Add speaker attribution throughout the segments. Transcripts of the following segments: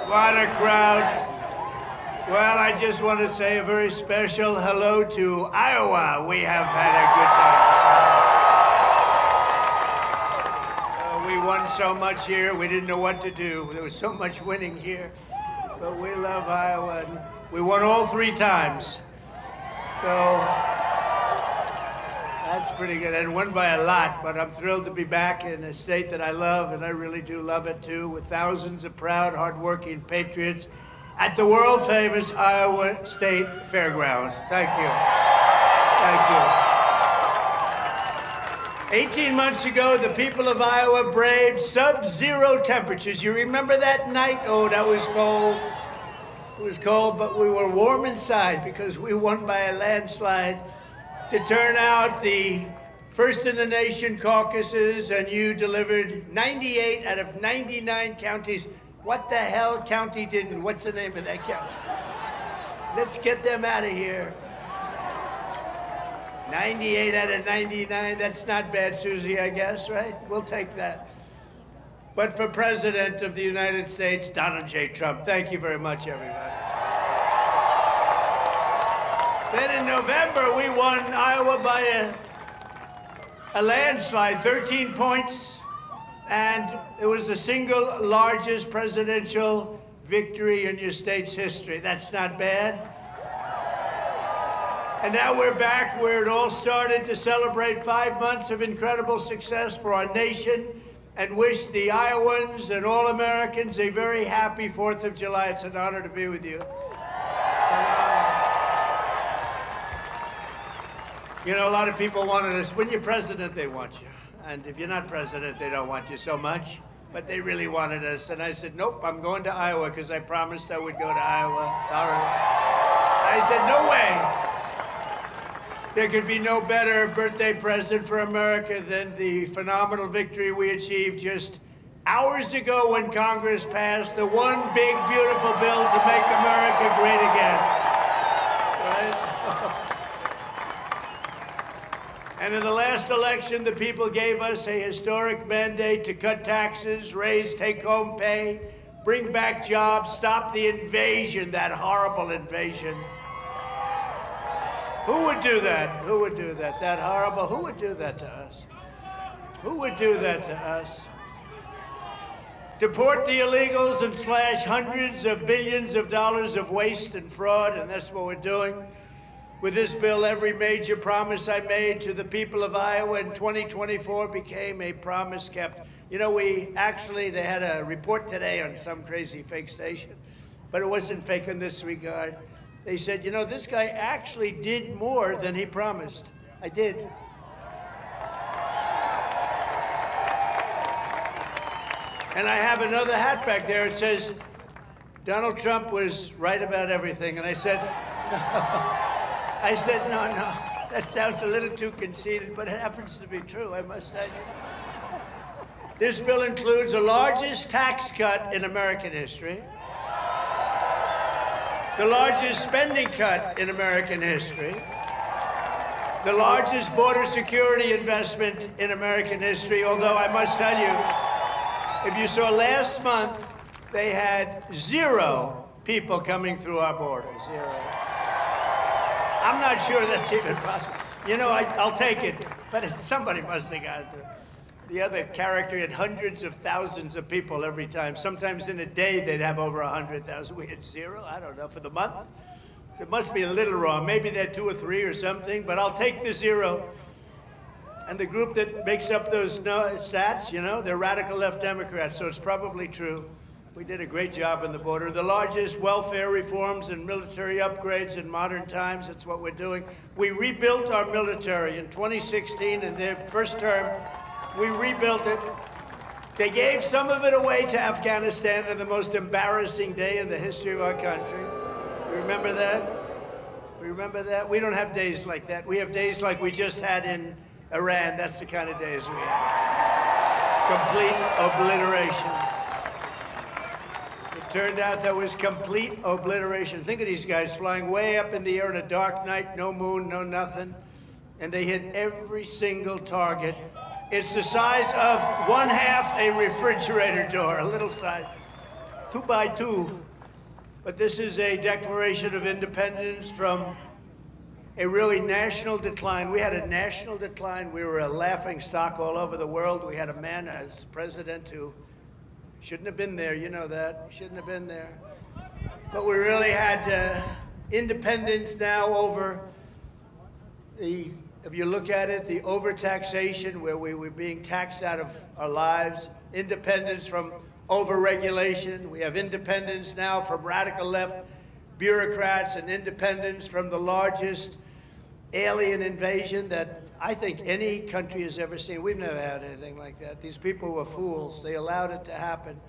Speaker 1: What a crowd. Well, I just want to say a very special hello to Iowa. We have had a good time. We won so much here, we didn't know what to do. There was so much winning here. But we love Iowa. And we won all 3 times. So that's pretty good. And won by a lot, but I'm thrilled to be back in a state that I love, and I really do love it too, with thousands of proud, hardworking patriots at the world-famous Iowa State Fairgrounds. Thank you. Thank you. 18 months ago, the people of Iowa braved sub-zero temperatures. You remember that night? Oh, that was cold. It was cold, but we were warm inside because we won by a landslide to turn out the first in the nation caucuses, and you delivered 98 out of 99 counties. What the hell county didn't? What's the name of that county? Let's get them out of here. 98 out of 99, that's not bad, Susie, I guess, right? We'll take that. But for President of the United States, Donald J. Trump, thank you very much, everybody. Then in November, we won Iowa by a landslide, 13 points, and it was the single largest presidential victory in your state's history. That's not bad. And now we're back where it all started to celebrate 5 months of incredible success for our nation and wish the Iowans and all Americans a very happy 4th of July. It's an honor to be with you. It's an honor. You know, a lot of people wanted us, when you're president, they want you. And if you're not president, they don't want you so much. But they really wanted us. And I said, nope, I'm going to Iowa because I promised I would go to Iowa. Sorry. I said, no way. There could be no better birthday present for America than the phenomenal victory we achieved just hours ago when Congress passed the one big, beautiful bill to make America great again. Right? And in the last election, the people gave us a historic mandate to cut taxes, raise take-home pay, bring back jobs, stop the invasion, that horrible invasion. Who would do that? Who would do that? That horrible, who would do that to us? Who would do that to us? Deport the illegals and slash hundreds of billions of dollars of waste and fraud, and that's what we're doing. With this bill, every major promise I made to the people of Iowa in 2024 became a promise kept. You know, they had a report today on some crazy fake station, but it wasn't fake in this regard. They said, you know, this guy actually did more than he promised. I did. And I have another hat back there. It says, Donald Trump was right about everything. And I said, no. That sounds a little too conceited, but it happens to be true, I must say. This bill includes the largest tax cut in American history, the largest spending cut in American history, the largest border security investment in American history, although I must tell you, if you saw last month, they had 0 people coming through our border, 0. I'm not sure that's even possible. You know, I'll take it, but somebody must have got it. The other character had hundreds of thousands of people every time. Sometimes in a day, they'd have over 100,000. We had 0, I don't know, for the month. So it must be a little wrong. Maybe they're 2 or 3 or something, but I'll take the 0. And the group that makes up those stats, you know, they're radical left Democrats, so it's probably true. We did a great job on the border. The largest welfare reforms and military upgrades in modern times, that's what we're doing. We rebuilt our military in 2016 in their first term. We rebuilt it. They gave some of it away to Afghanistan on the most embarrassing day in the history of our country. Remember that? Remember that? We don't have days like that. We have days like we just had in Iran. That's the kind of days we have. Complete obliteration. It turned out there was complete obliteration. Think of these guys flying way up in the air on a dark night, no moon, no nothing, and they hit every single target. It's the size of 1/2 a refrigerator door, a little size. two by two, but this is a declaration of independence from a really national decline. We had a national decline. We were a laughing stock all over the world. We had a man as president who shouldn't have been there. You know that. Shouldn't have been there. But we really had independence now over the, if you look at it, the overtaxation, where we were being taxed out of our lives, independence from overregulation. We have independence now from radical left bureaucrats, and independence from the largest alien invasion that I think any country has ever seen. We've never had anything like that. These people were fools. They allowed it to happen.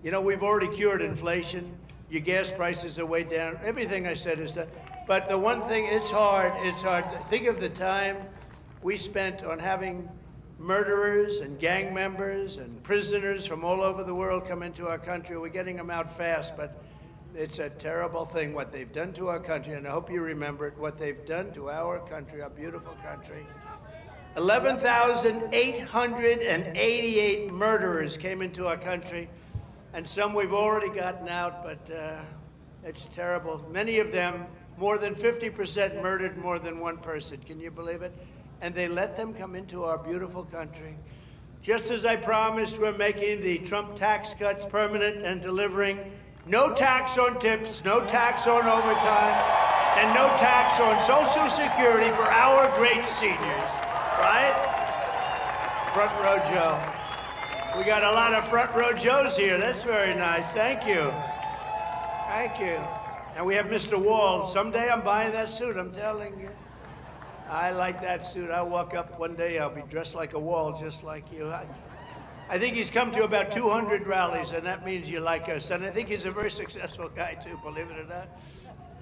Speaker 1: You know, we've already cured inflation. Your gas prices are way down. Everything I said is done. But the one thing, it's hard. It's hard. Think of the time we spent on having murderers and gang members and prisoners from all over the world come into our country. We're getting them out fast, but it's a terrible thing what they've done to our country, and I hope you remember it, what they've done to our country, our beautiful country. 11,888 murderers came into our country, and some we've already gotten out, but it's terrible. Many of them, more than 50% murdered more than one person. Can you believe it? And they let them come into our beautiful country. Just as I promised, we're making the Trump tax cuts permanent and delivering no tax on tips, no tax on overtime, and no tax on Social Security for our great seniors, right? Front row Joe. We got a lot of front row Joes here. That's very nice. Thank you. Thank you. And we have Mr. Wall. Someday I'm buying that suit, I'm telling you. I like that suit. I'll walk up one day, I'll be dressed like a Wall, just like you. I think he's come to about 200 rallies, and that means you like us. And I think he's a very successful guy, too, believe it or not.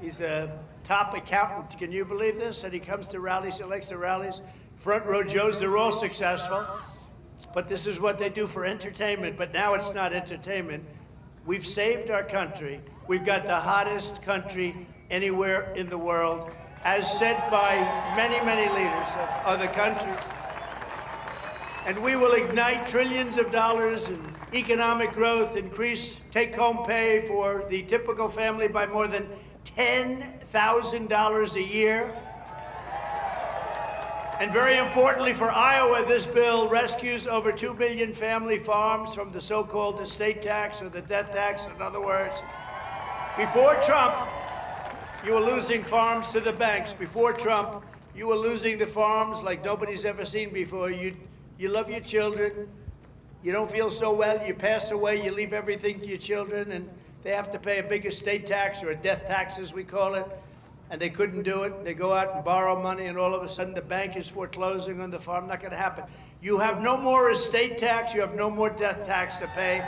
Speaker 1: He's a top accountant. Can you believe this? And he comes to rallies, he likes the rallies. Front row Joes, they're all successful. But this is what they do for entertainment. But now it's not entertainment. We've saved our country. We've got the hottest country anywhere in the world, as said by many, many leaders of other countries. And we will ignite trillions of dollars in economic growth, increase take-home pay for the typical family by more than $10,000 a year. And very importantly for Iowa, this bill rescues over 2 million family farms from the so-called estate tax or the death tax. In other words, before Trump, you were losing farms to the banks. Before Trump, you were losing the farms like nobody's ever seen before. You love your children. You don't feel so well. You pass away. You leave everything to your children, and they have to pay a big estate tax, or a death tax, as we call it. And they couldn't do it. They go out and borrow money, and all of a sudden the bank is foreclosing on the farm. Not going to happen. You have no more estate tax. You have no more death tax to pay.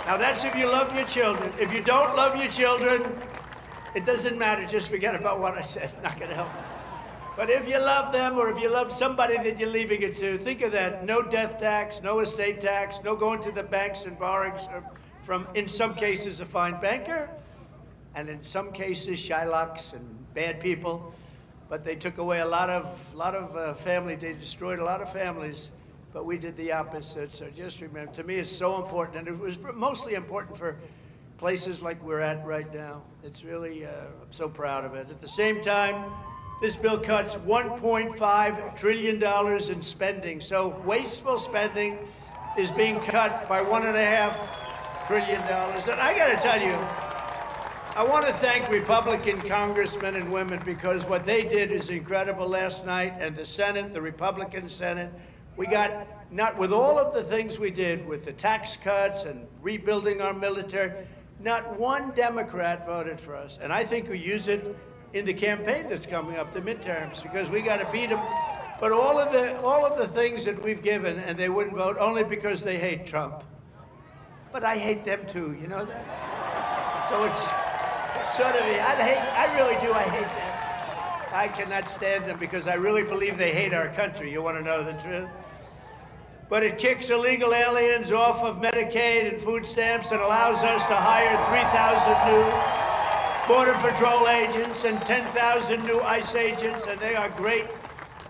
Speaker 1: Now that's if you love your children. If you don't love your children, it doesn't matter. Just forget about what I said. Not going to help. But if you love them, or if you love somebody that you're leaving it to, think of that. No death tax, no estate tax, no going to the banks and borrowing from, in some cases, a fine banker, and in some cases, Shylocks and bad people. But they took away a lot of family. They destroyed a lot of families. But we did the opposite. So just remember, to me, it's so important, and it was mostly important for places like we're at right now. It's really, I'm so proud of it. At the same time, this bill cuts $1.5 trillion in spending. So wasteful spending is being cut by $1.5 trillion. And I got to tell you, I want to thank Republican congressmen and women, because what they did is incredible last night. And the Senate, the Republican Senate, we got, not with all of the things we did with the tax cuts and rebuilding our military, not one Democrat voted for us. And I think we use it in the campaign that's coming up, the midterms, because we got to beat them. But all of the things that we've given, and they wouldn't vote only because they hate Trump. But I hate them too, you know that? So it's sort of, I really do, I hate them. I cannot stand them because I really believe they hate our country. You want to know the truth? But it kicks illegal aliens off of Medicaid and food stamps and allows us to hire 3,000 new Border Patrol agents and 10,000 new ICE agents, and they are great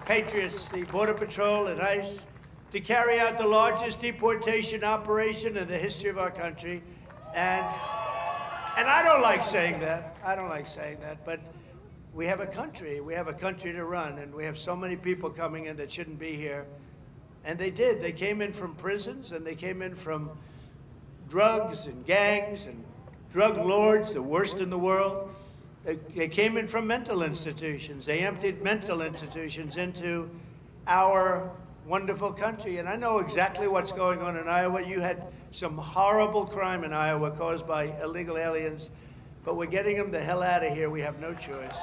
Speaker 1: patriots, the Border Patrol and ICE. to carry out the largest deportation operation in the history of our country. And I don't like saying that. I don't like saying that, but we have a country. We have a country to run, and we have so many people coming in that shouldn't be here. And they did. They came in from prisons, and they came in from drugs and gangs and drug lords, the worst in the world. They came in from mental institutions. They emptied mental institutions into our wonderful country. And I know exactly what's going on in Iowa. You had some horrible crime in Iowa caused by illegal aliens, but we're getting them the hell out of here. We have no choice.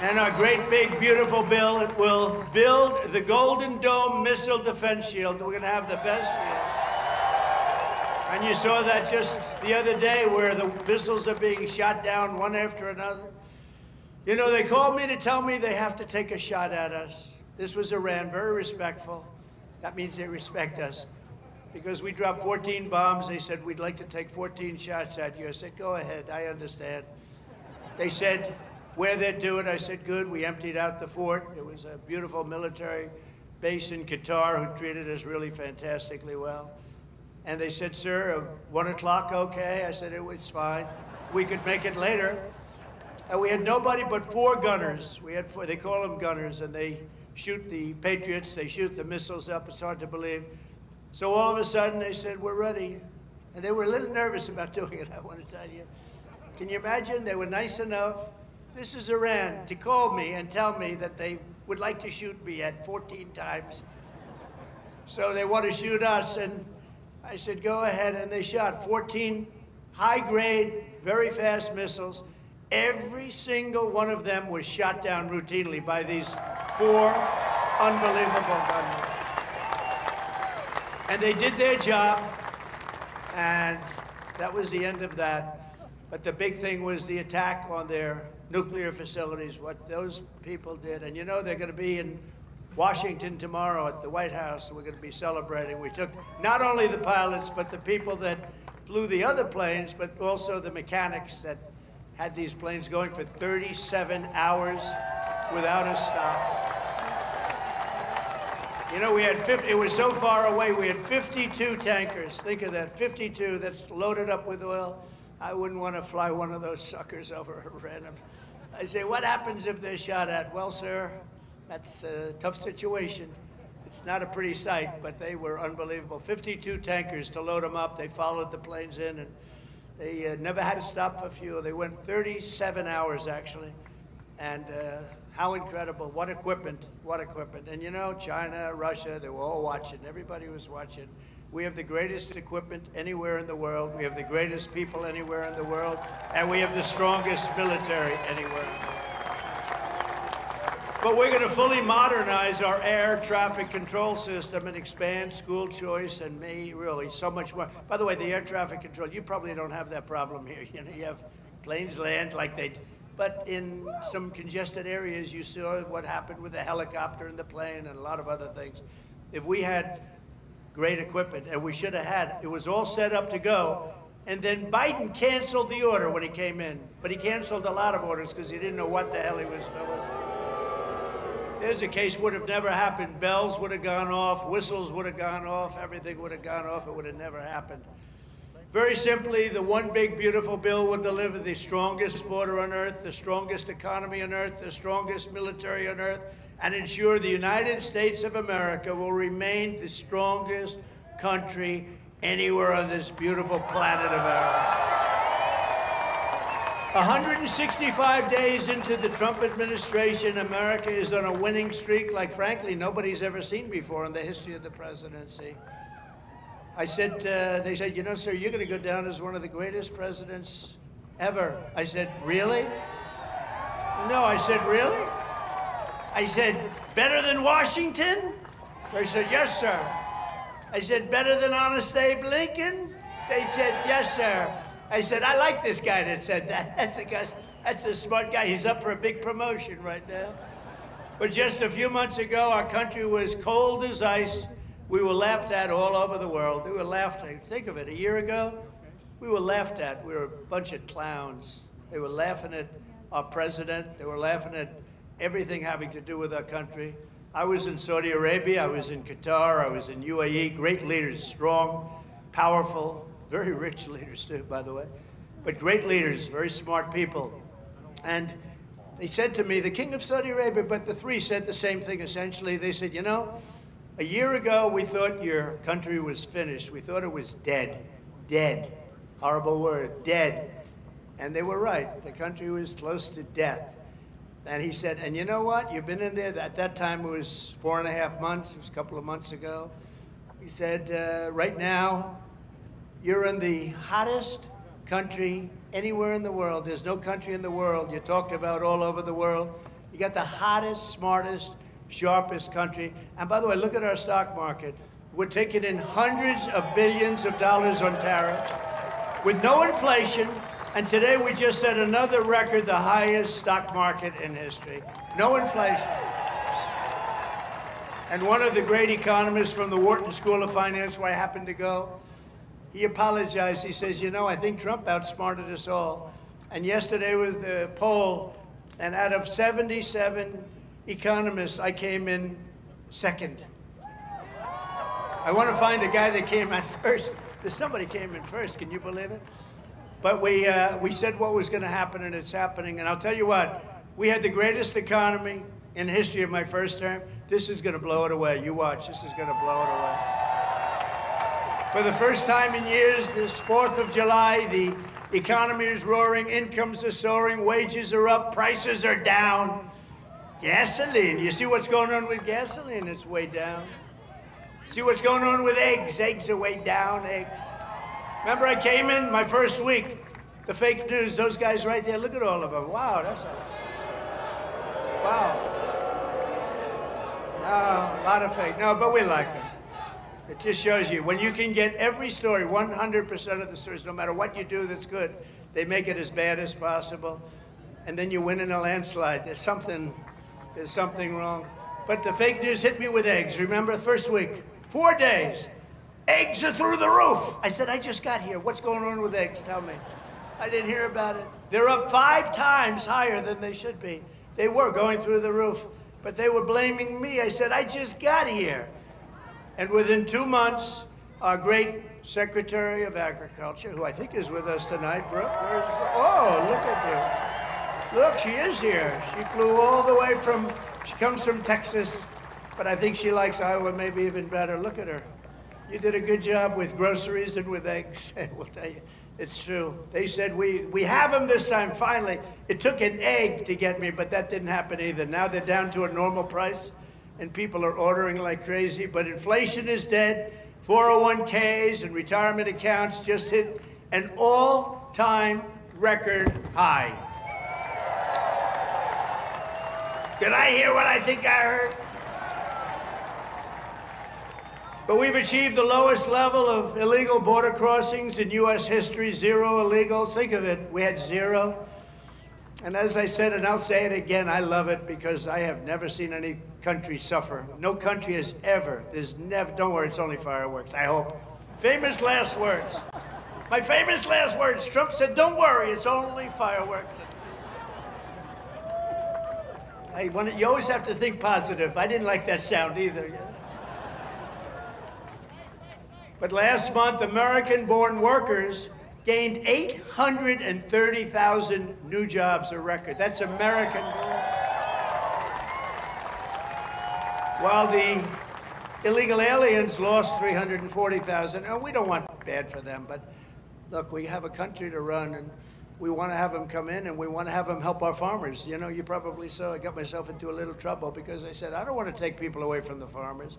Speaker 1: And our great, big, beautiful bill, it will build the Golden Dome Missile Defense Shield. We're going to have the best shield. And you saw that just the other day where the missiles are being shot down one after another. You know, they called me to tell me they have to take a shot at us. This was Iran, very respectful. That means they respect us. Because we dropped 14 bombs, they said, we'd like to take 14 shots at you. I said, go ahead, I understand. They said, where they'd do it, I said, good. We emptied out the fort. It was a beautiful military base in Qatar who treated us really fantastically well. And they said, sir, 1 o'clock, okay? I said, it was fine. We could make it later. And we had nobody but 4 gunners. We had 4, they call them gunners, and they shoot the Patriots, they shoot the missiles up. It's hard to believe. So all of a sudden, they said, we're ready. And they were a little nervous about doing it, I want to tell you. Can you imagine? They were nice enough. This is Iran, to call me and tell me that they would like to shoot me at 14 times. So they want to shoot us, and I said, go ahead. And they shot 14 high-grade, very fast missiles. Every single one of them was shot down routinely by these 4 unbelievable gunmen. And they did their job, and that was the end of that. But the big thing was the attack on their nuclear facilities, what those people did. And you know, they're going to be in Washington tomorrow at the White House. We're going to be celebrating. We took not only the pilots, but the people that flew the other planes, but also the mechanics that had these planes going for 37 hours without a stop. You know, we had 50, it was so far away, we had 52 tankers. Think of that, 52 that's loaded up with oil. I wouldn't want to fly one of those suckers over random. I say, what happens if they're shot at? Well, sir, that's a tough situation. It's not a pretty sight, but they were unbelievable. 52 tankers to load them up. They followed the planes in, and they never had to stop for fuel. They went 37 hours, actually. And how incredible. What equipment, what equipment. And you know, China, Russia, they were all watching. Everybody was watching. We have the greatest equipment anywhere in the world. We have the greatest people anywhere in the world. And we have the strongest military anywhere in the world. But we're going to fully modernize our air traffic control system and expand school choice and really so much more. By the way, the air traffic control, you probably don't have that problem here. You know, you have planes land like they, but in some congested areas, you saw what happened with the helicopter and the plane and a lot of other things. If we had great equipment, and we should have had, it was all set up to go, and then Biden canceled the order when he came in, but he canceled a lot of orders because he didn't know what the hell he was doing. There's a case would have never happened. Bells would have gone off, whistles would have gone off, everything would have gone off. It would have never happened. Very simply, the one big, beautiful bill would deliver the strongest border on earth, the strongest economy on earth, the strongest military on earth, and ensure the United States of America will remain the strongest country anywhere on this beautiful planet of ours. 165 days into the Trump administration, America is on a winning streak like, frankly, nobody's ever seen before in the history of the presidency. I said, they said, you know, sir, you're going to go down as one of the greatest presidents ever. I said, really? No, I said, really? I said, better than Washington? They said, yes, sir. I said, better than Honest Abe Lincoln? They said, yes, sir. I said, I like this guy that said that. That's a smart guy. He's up for a big promotion right now. But just a few months ago, our country was cold as ice. We were laughed at all over the world. We were laughed at. Think of it, a year ago, we were laughed at. We were a bunch of clowns. They were laughing at our president. They were laughing at everything having to do with our country. I was in Saudi Arabia, I was in Qatar, I was in UAE, great leaders, strong, powerful, very rich leaders too, by the way, but great leaders, very smart people. And they said to me, the king of Saudi Arabia, but the three said the same thing essentially. They said, you know, a year ago we thought your country was finished. We thought it was dead, dead, horrible word, dead. And they were right, the country was close to death. And he said, and you know what? You've been in there. At that time, it was 4.5 months. It was a couple of months ago. He said, right now, you're in the hottest country anywhere in the world. There's no country in the world. You talked about all over the world. You got the hottest, smartest, sharpest country. And by the way, look at our stock market. We're taking in hundreds of billions of dollars on tariffs with no inflation. And today we just set another record, the highest stock market in history. No inflation. And one of the great economists from the Wharton School of Finance, where I happened to go, he apologized. He says, you know, I think Trump outsmarted us all. And yesterday was the poll, and out of 77 economists, I came in second. I want to find the guy that came in first. Somebody came in first, can you believe it? But we said what was going to happen, and it's happening. And I'll tell you what, we had the greatest economy in the history of my first term. This is going to blow it away. You watch, this is going to blow it away. For the first time in years, this 4th of July, the economy is roaring, incomes are soaring, wages are up, prices are down. Gasoline, you see what's going on with gasoline? It's way down. See what's going on with eggs? Eggs are way down, eggs. Remember I came in my first week, the fake news, those guys right there, look at all of them. Wow, that's wow. No, a lot of fake. No, but we like them. It just shows you, when you can get every story, 100% of the stories, no matter what you do that's good, they make it as bad as possible. And then you win in a landslide. There's something wrong. But the fake news hit me with eggs. Remember, first week, 4 days. Eggs are through the roof. I said, I just got here. What's going on with eggs? Tell me. I didn't hear about it. They're up 5 times higher than they should be. They were going through the roof, but they were blaming me. I said, I just got here. And within 2 months, our great Secretary of Agriculture, who I think is with us tonight, Brooke, where's Brooke? Oh, look at you. Look, she is here. She flew all the way she comes from Texas, but I think she likes Iowa maybe even better. Look at her. You did a good job with groceries and with eggs. We'll tell you, it's true. They said, we have them this time, finally. It took an egg to get me, but that didn't happen either. Now they're down to a normal price, and people are ordering like crazy, but inflation is dead. 401ks and retirement accounts just hit an all-time record high. Did I hear what I think I heard? But we've achieved the lowest level of illegal border crossings in U.S. history, 0 illegals. Think of it, we had 0. And as I said, and I'll say it again, I love it because I have never seen any country suffer. No country has ever, don't worry, it's only fireworks, I hope. Famous last words. My famous last words, Trump said, don't worry, it's only fireworks. You always have to think positive. I didn't like that sound either. But last month, American-born workers gained 830,000 new jobs, a record. That's American-born. While the illegal aliens lost 340,000. And we don't want bad for them, but look, we have a country to run, and we want to have them come in, and we want to have them help our farmers. You know, you probably saw I got myself into a little trouble because I said, I don't want to take people away from the farmers.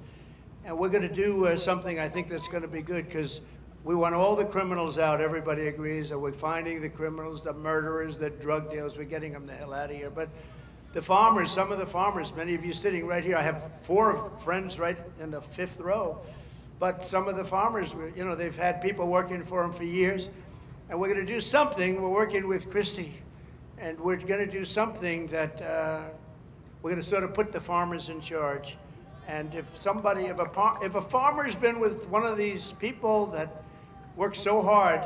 Speaker 1: And we're going to do something I think that's going to be good because we want all the criminals out. Everybody agrees that we're finding the criminals, the murderers, the drug dealers. We're getting them the hell out of here. But the farmers, some of the farmers, many of you sitting right here, I have 4 friends right in the 5th row. But some of the farmers, you know, they've had people working for them for years. And we're going to do something. We're working with Christie. And we're going to do something that we're going to sort of put the farmers in charge. And if a farmer's been with one of these people that work so hard,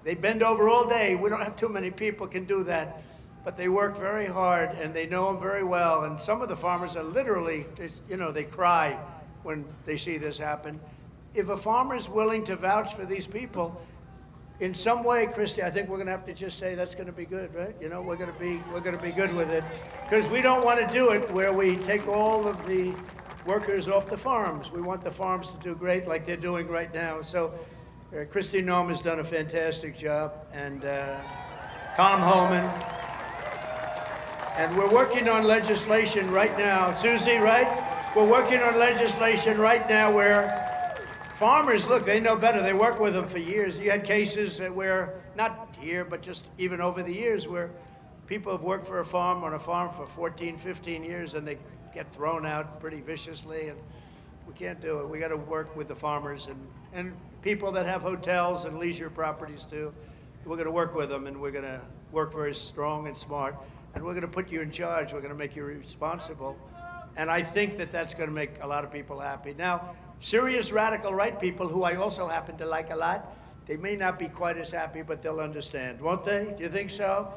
Speaker 1: they bend over all day, we don't have too many people can do that. but they work very hard and they know them very well. And some of the farmers are literally, they cry when they see this happen. If a farmer is willing to vouch for these people, in some way, Christy, I think we're going to have to just say that's going to be good, right? We're going to be good with it, because we don't want to do it where we take all of the workers off the farms. We want the farms to do great, like they're doing right now. So, Christy Noem has done a fantastic job, and Tom Homan. And we're working on legislation right now. Susie, right? We're working on legislation right now where farmers, look, they know better. They work with them for years. You had cases where, not here, but just even over the years, where people have worked for on a farm for 14, 15 years, and they get thrown out pretty viciously, and we can't do it. We got to work with the farmers and people that have hotels and leisure properties too. We're going to work with them, and we're going to work very strong and smart. And we're going to put you in charge. We're going to make you responsible. And I think that that's going to make a lot of people happy. Now, serious radical right people, who I also happen to like a lot, they may not be quite as happy, but they'll understand, won't they? Do you think so?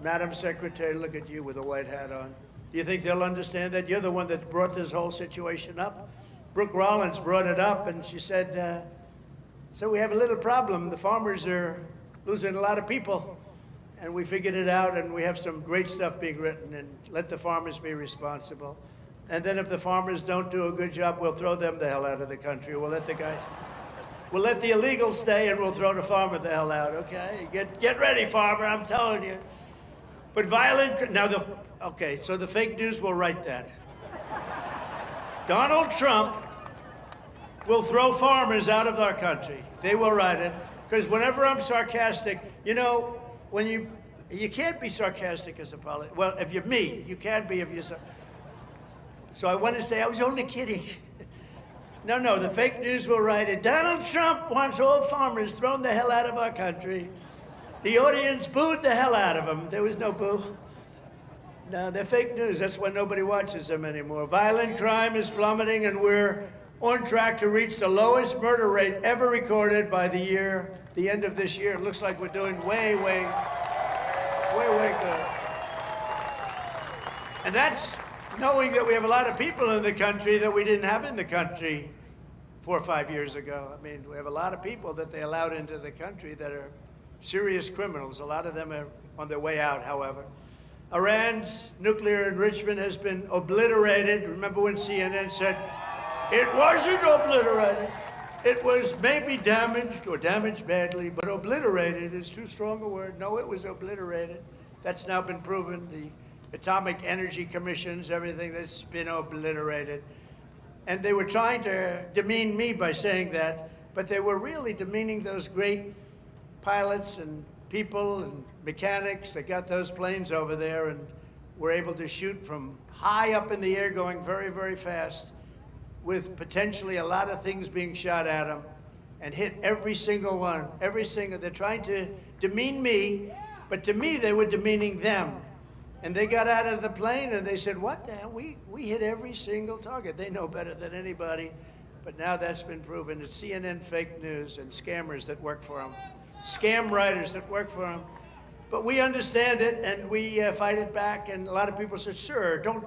Speaker 1: Madam Secretary, look at you with a white hat on. Do you think they'll understand that? You're the one that brought this whole situation up. Brooke Rollins brought it up, and she said, so we have a little problem. The farmers are losing a lot of people. And we figured it out, and we have some great stuff being written, and let the farmers be responsible. And then if the farmers don't do a good job, we'll throw them the hell out of the country. We'll let the illegals stay, and we'll throw the farmer the hell out, okay? Get ready, farmer, I'm telling you. But so the fake news will write that. Donald Trump will throw farmers out of our country. They will write it, because whenever I'm sarcastic, when you can't be sarcastic as a politician. Well, if you're me, you can't be if you're so I want to say I was only kidding. No, the fake news will write it. Donald Trump wants all farmers thrown the hell out of our country. The audience booed the hell out of them. There was no boo. No, they're fake news. That's why nobody watches them anymore. Violent crime is plummeting, and we're on track to reach the lowest murder rate ever recorded by the end of this year. It looks like we're doing way good. And that's knowing that we have a lot of people in the country that we didn't have in the country 4 or 5 years ago. I mean, we have a lot of people that they allowed into the country that are serious criminals. A lot of them are on their way out, however. Iran's nuclear enrichment has been obliterated. Remember when CNN said, it wasn't obliterated. It was maybe damaged or damaged badly, but obliterated is too strong a word. No, it was obliterated. That's now been proven. The Atomic Energy Commissions, everything that's been obliterated. And they were trying to demean me by saying that, but they were really demeaning those great pilots and people and mechanics that got those planes over there and were able to shoot from high up in the air going very, very fast, with potentially a lot of things being shot at them, and hit every single one, they're trying to demean me, but to me they were demeaning them. And they got out of the plane and they said, what the hell, we hit every single target. They know better than anybody, but now that's been proven. It's CNN fake news and scammers that work for them, scam writers that work for them. But we understand it, and we fight it back, and a lot of people say, sir, don't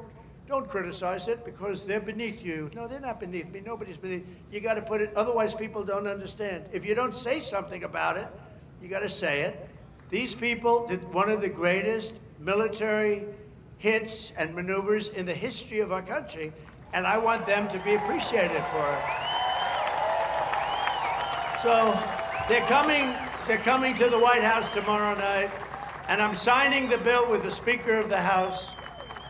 Speaker 1: criticize it because they're beneath you. No, they're not beneath me. Nobody's beneath. You got to put it, otherwise people don't understand. If you don't say something about it, you got to say it. These people did one of the greatest military hits and maneuvers in the history of our country, and I want them to be appreciated for it. So they're coming to the White House tomorrow night, and I'm signing the bill with the Speaker of the House.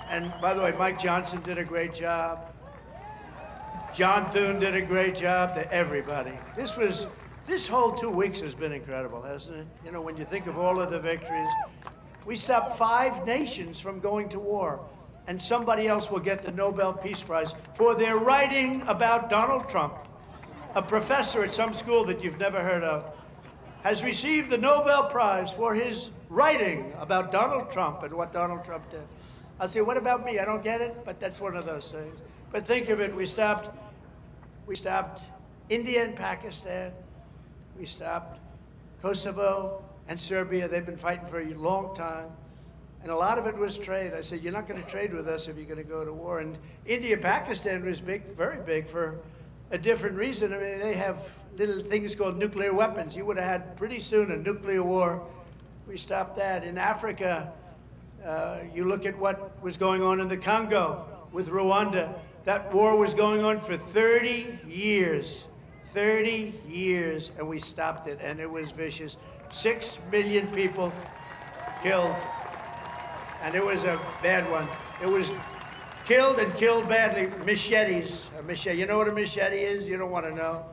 Speaker 1: And by the way, Mike Johnson did a great job. John Thune did a great job. To everybody. This whole 2 weeks has been incredible, hasn't it? You know, when you think of all of the victories, we stopped 5 nations from going to war, and somebody else will get the Nobel Peace Prize for their writing about Donald Trump. A professor at some school that you've never heard of has received the Nobel Prize for his writing about Donald Trump and what Donald Trump did. I'll say, what about me? I don't get it, but that's one of those things. But think of it, we stopped India and Pakistan, we stopped Kosovo and Serbia. They've been fighting for a long time. And a lot of it was trade. I said, you're not going to trade with us if you're going to go to war. And India, Pakistan was big, very big, for a different reason. I mean, they have little things called nuclear weapons. You would have had pretty soon a nuclear war. We stopped that. In Africa, you look at what was going on in the Congo with Rwanda. That war was going on for 30 years. 30 years, and we stopped it, and it was vicious. 6 million people killed, and it was a bad one. It was killed and killed badly. Machetes. A machete. You know what a machete is? You don't want to know.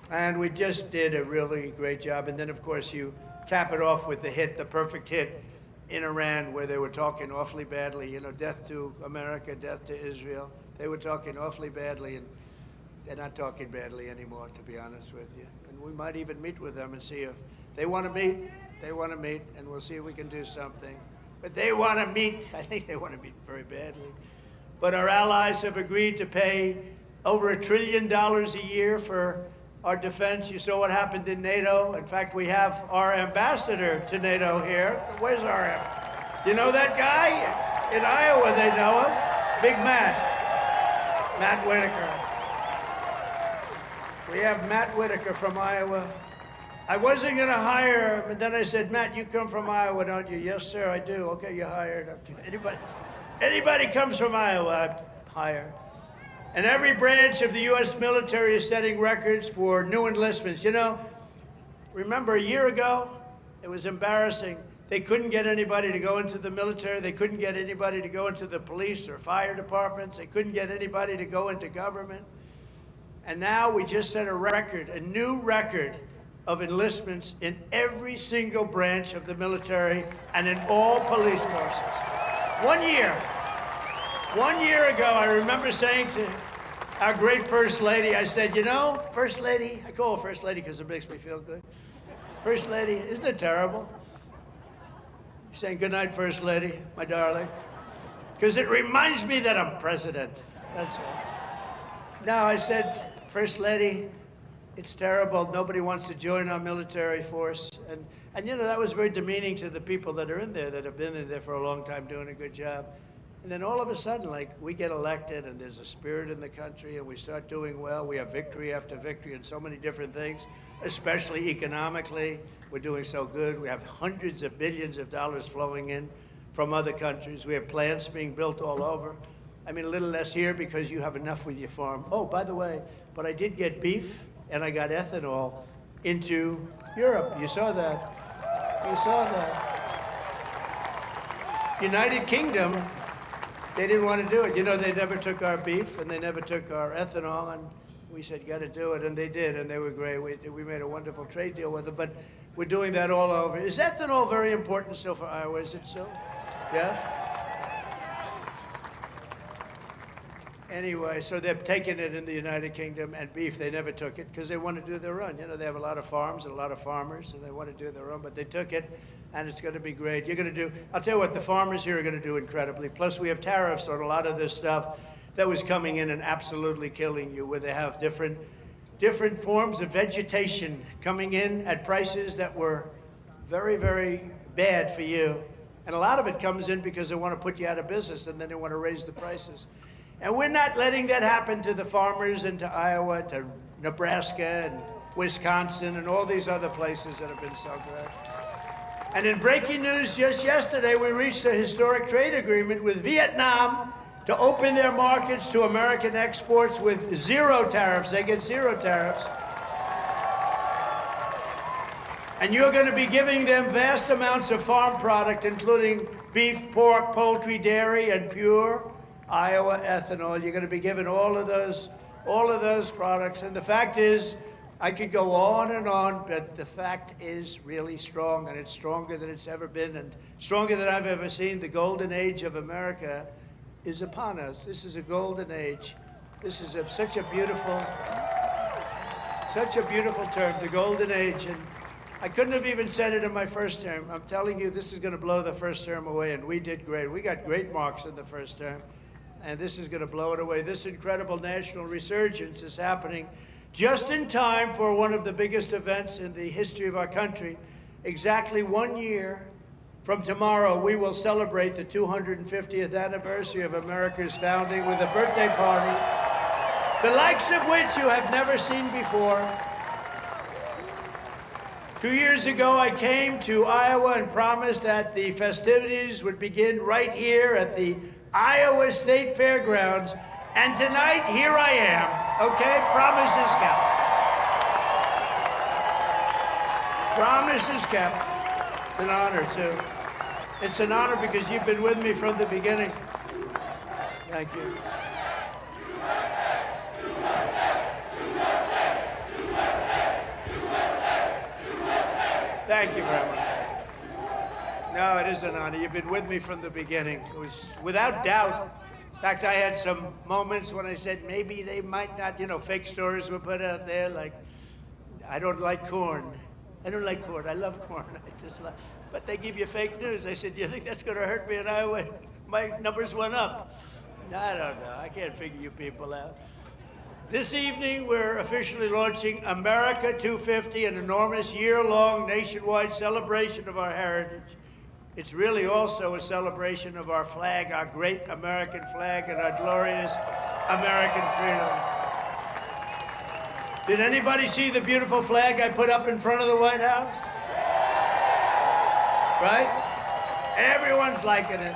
Speaker 1: And we just did a really great job. And then, of course, you cap it off with the hit, the perfect hit in Iran, where they were talking awfully badly. You know, death to America, death to Israel. They were talking awfully badly, and they're not talking badly anymore, to be honest with you. And we might even meet with them and see if they want to meet. They want to meet, and we'll see if we can do something. But they want to meet. I think they want to meet very badly. But our allies have agreed to pay over $1 trillion a year for our defense. You saw what happened in NATO. In fact, we have our ambassador to NATO here. Where's our You know that guy? In Iowa, they know him. Big Matt Whitaker. We have Matt Whitaker from Iowa. I wasn't going to hire him, and then I said, Matt, you come from Iowa, don't you? Yes, sir, I do. Okay, you're hired. Anybody comes from Iowa, I hire. And every branch of the U.S. military is setting records for new enlistments. You know, remember a year ago, it was embarrassing. They couldn't get anybody to go into the military. They couldn't get anybody to go into the police or fire departments. They couldn't get anybody to go into government. And now we just set a record, a new record of enlistments in every single branch of the military and in all police forces. 1 year. 1 year ago, I remember saying to our great First Lady, I said, you know, First Lady, I call her First Lady because it makes me feel good. First Lady, isn't it terrible? You're saying good night, First Lady, my darling. Because it reminds me that I'm president. That's all. Now, I said, First Lady, it's terrible. Nobody wants to join our military force. And you know, that was very demeaning to the people that are in there, that have been in there for a long time doing a good job. And then all of a sudden, like, we get elected and there's a spirit in the country and we start doing well. We have victory after victory in so many different things, especially economically. We're doing so good. We have hundreds of billions of dollars flowing in from other countries. We have plants being built all over. I mean, a little less here because you have enough with your farm. Oh, by the way, but I did get beef and I got ethanol into Europe. You saw that. You saw that. United Kingdom, they didn't want to do it. You know, they never took our beef and they never took our ethanol, and we said, got to do it, and they did, and they were great. We made a wonderful trade deal with them, but we're doing that all over. Is ethanol very important still for Iowa? Is it so? Yes? Anyway, so they're taking it in the United Kingdom, and beef, they never took it because they want to do their own. You know, they have a lot of farms and a lot of farmers, and they want to do their own, but they took it, and it's going to be great. You're going to do, I'll tell you what, the farmers here are going to do incredibly. Plus, we have tariffs on a lot of this stuff that was coming in and absolutely killing you, where they have different forms of vegetation coming in at prices that were very, very bad for you. And a lot of it comes in because they want to put you out of business, and then they want to raise the prices. And we're not letting that happen to the farmers and to Iowa, to Nebraska and Wisconsin and all these other places that have been so good. And in breaking news just yesterday, we reached a historic trade agreement with Vietnam to open their markets to American exports with zero tariffs. They get zero tariffs. And you're going to be giving them vast amounts of farm product, including beef, pork, poultry, dairy, and pure Iowa ethanol. You're going to be given all of those products. And the fact is, I could go on, but the fact is really strong, and it's stronger than it's ever been, and stronger than I've ever seen. The golden age of America is upon us. This is a golden age. This is such a beautiful term, the golden age. And I couldn't have even said it in my first term. I'm telling you, this is going to blow the first term away, and we did great. We got great marks in the first term, and this is going to blow it away. This incredible national resurgence is happening just in time for one of the biggest events in the history of our country. Exactly 1 year From tomorrow, we will celebrate the 250th anniversary of America's founding with a birthday party, the likes of which you have never seen before. 2 years ago, I came to Iowa and promised that the festivities would begin right here at the Iowa State Fairgrounds. And tonight, here I am, okay? Promises kept. Promises kept. It's an honor, too. It's an honor because you've been with me from the beginning. Thank you. Thank you very much. No, it is an honor. You've been with me from the beginning. It was without doubt. In fact, I had some moments when I said maybe they might not, fake stories were put out there like, I don't like corn. I don't like corn. I love corn. But they give you fake news. I said, do you think that's going to hurt me in Iowa? My numbers went up. I don't know. I can't figure you people out. This evening, we're officially launching America 250, an enormous year-long nationwide celebration of our heritage. It's really also a celebration of our flag, our great American flag, and our glorious American freedom. Did anybody see the beautiful flag I put up in front of the White House? Right? Everyone's liking it.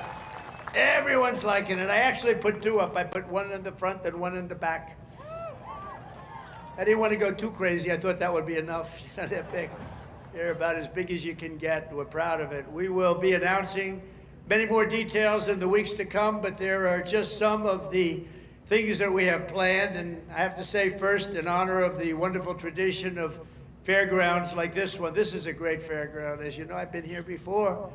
Speaker 1: Everyone's liking it. I actually put two up. I put one in the front and one in the back. I didn't want to go too crazy. I thought that would be enough. They're big. They're about as big as you can get. We're proud of it. We will be announcing many more details in the weeks to come, but there are just some of the things that we have planned. And I have to say first, in honor of the wonderful tradition of fairgrounds like this one, this is a great fairground. As you know, I've been here before.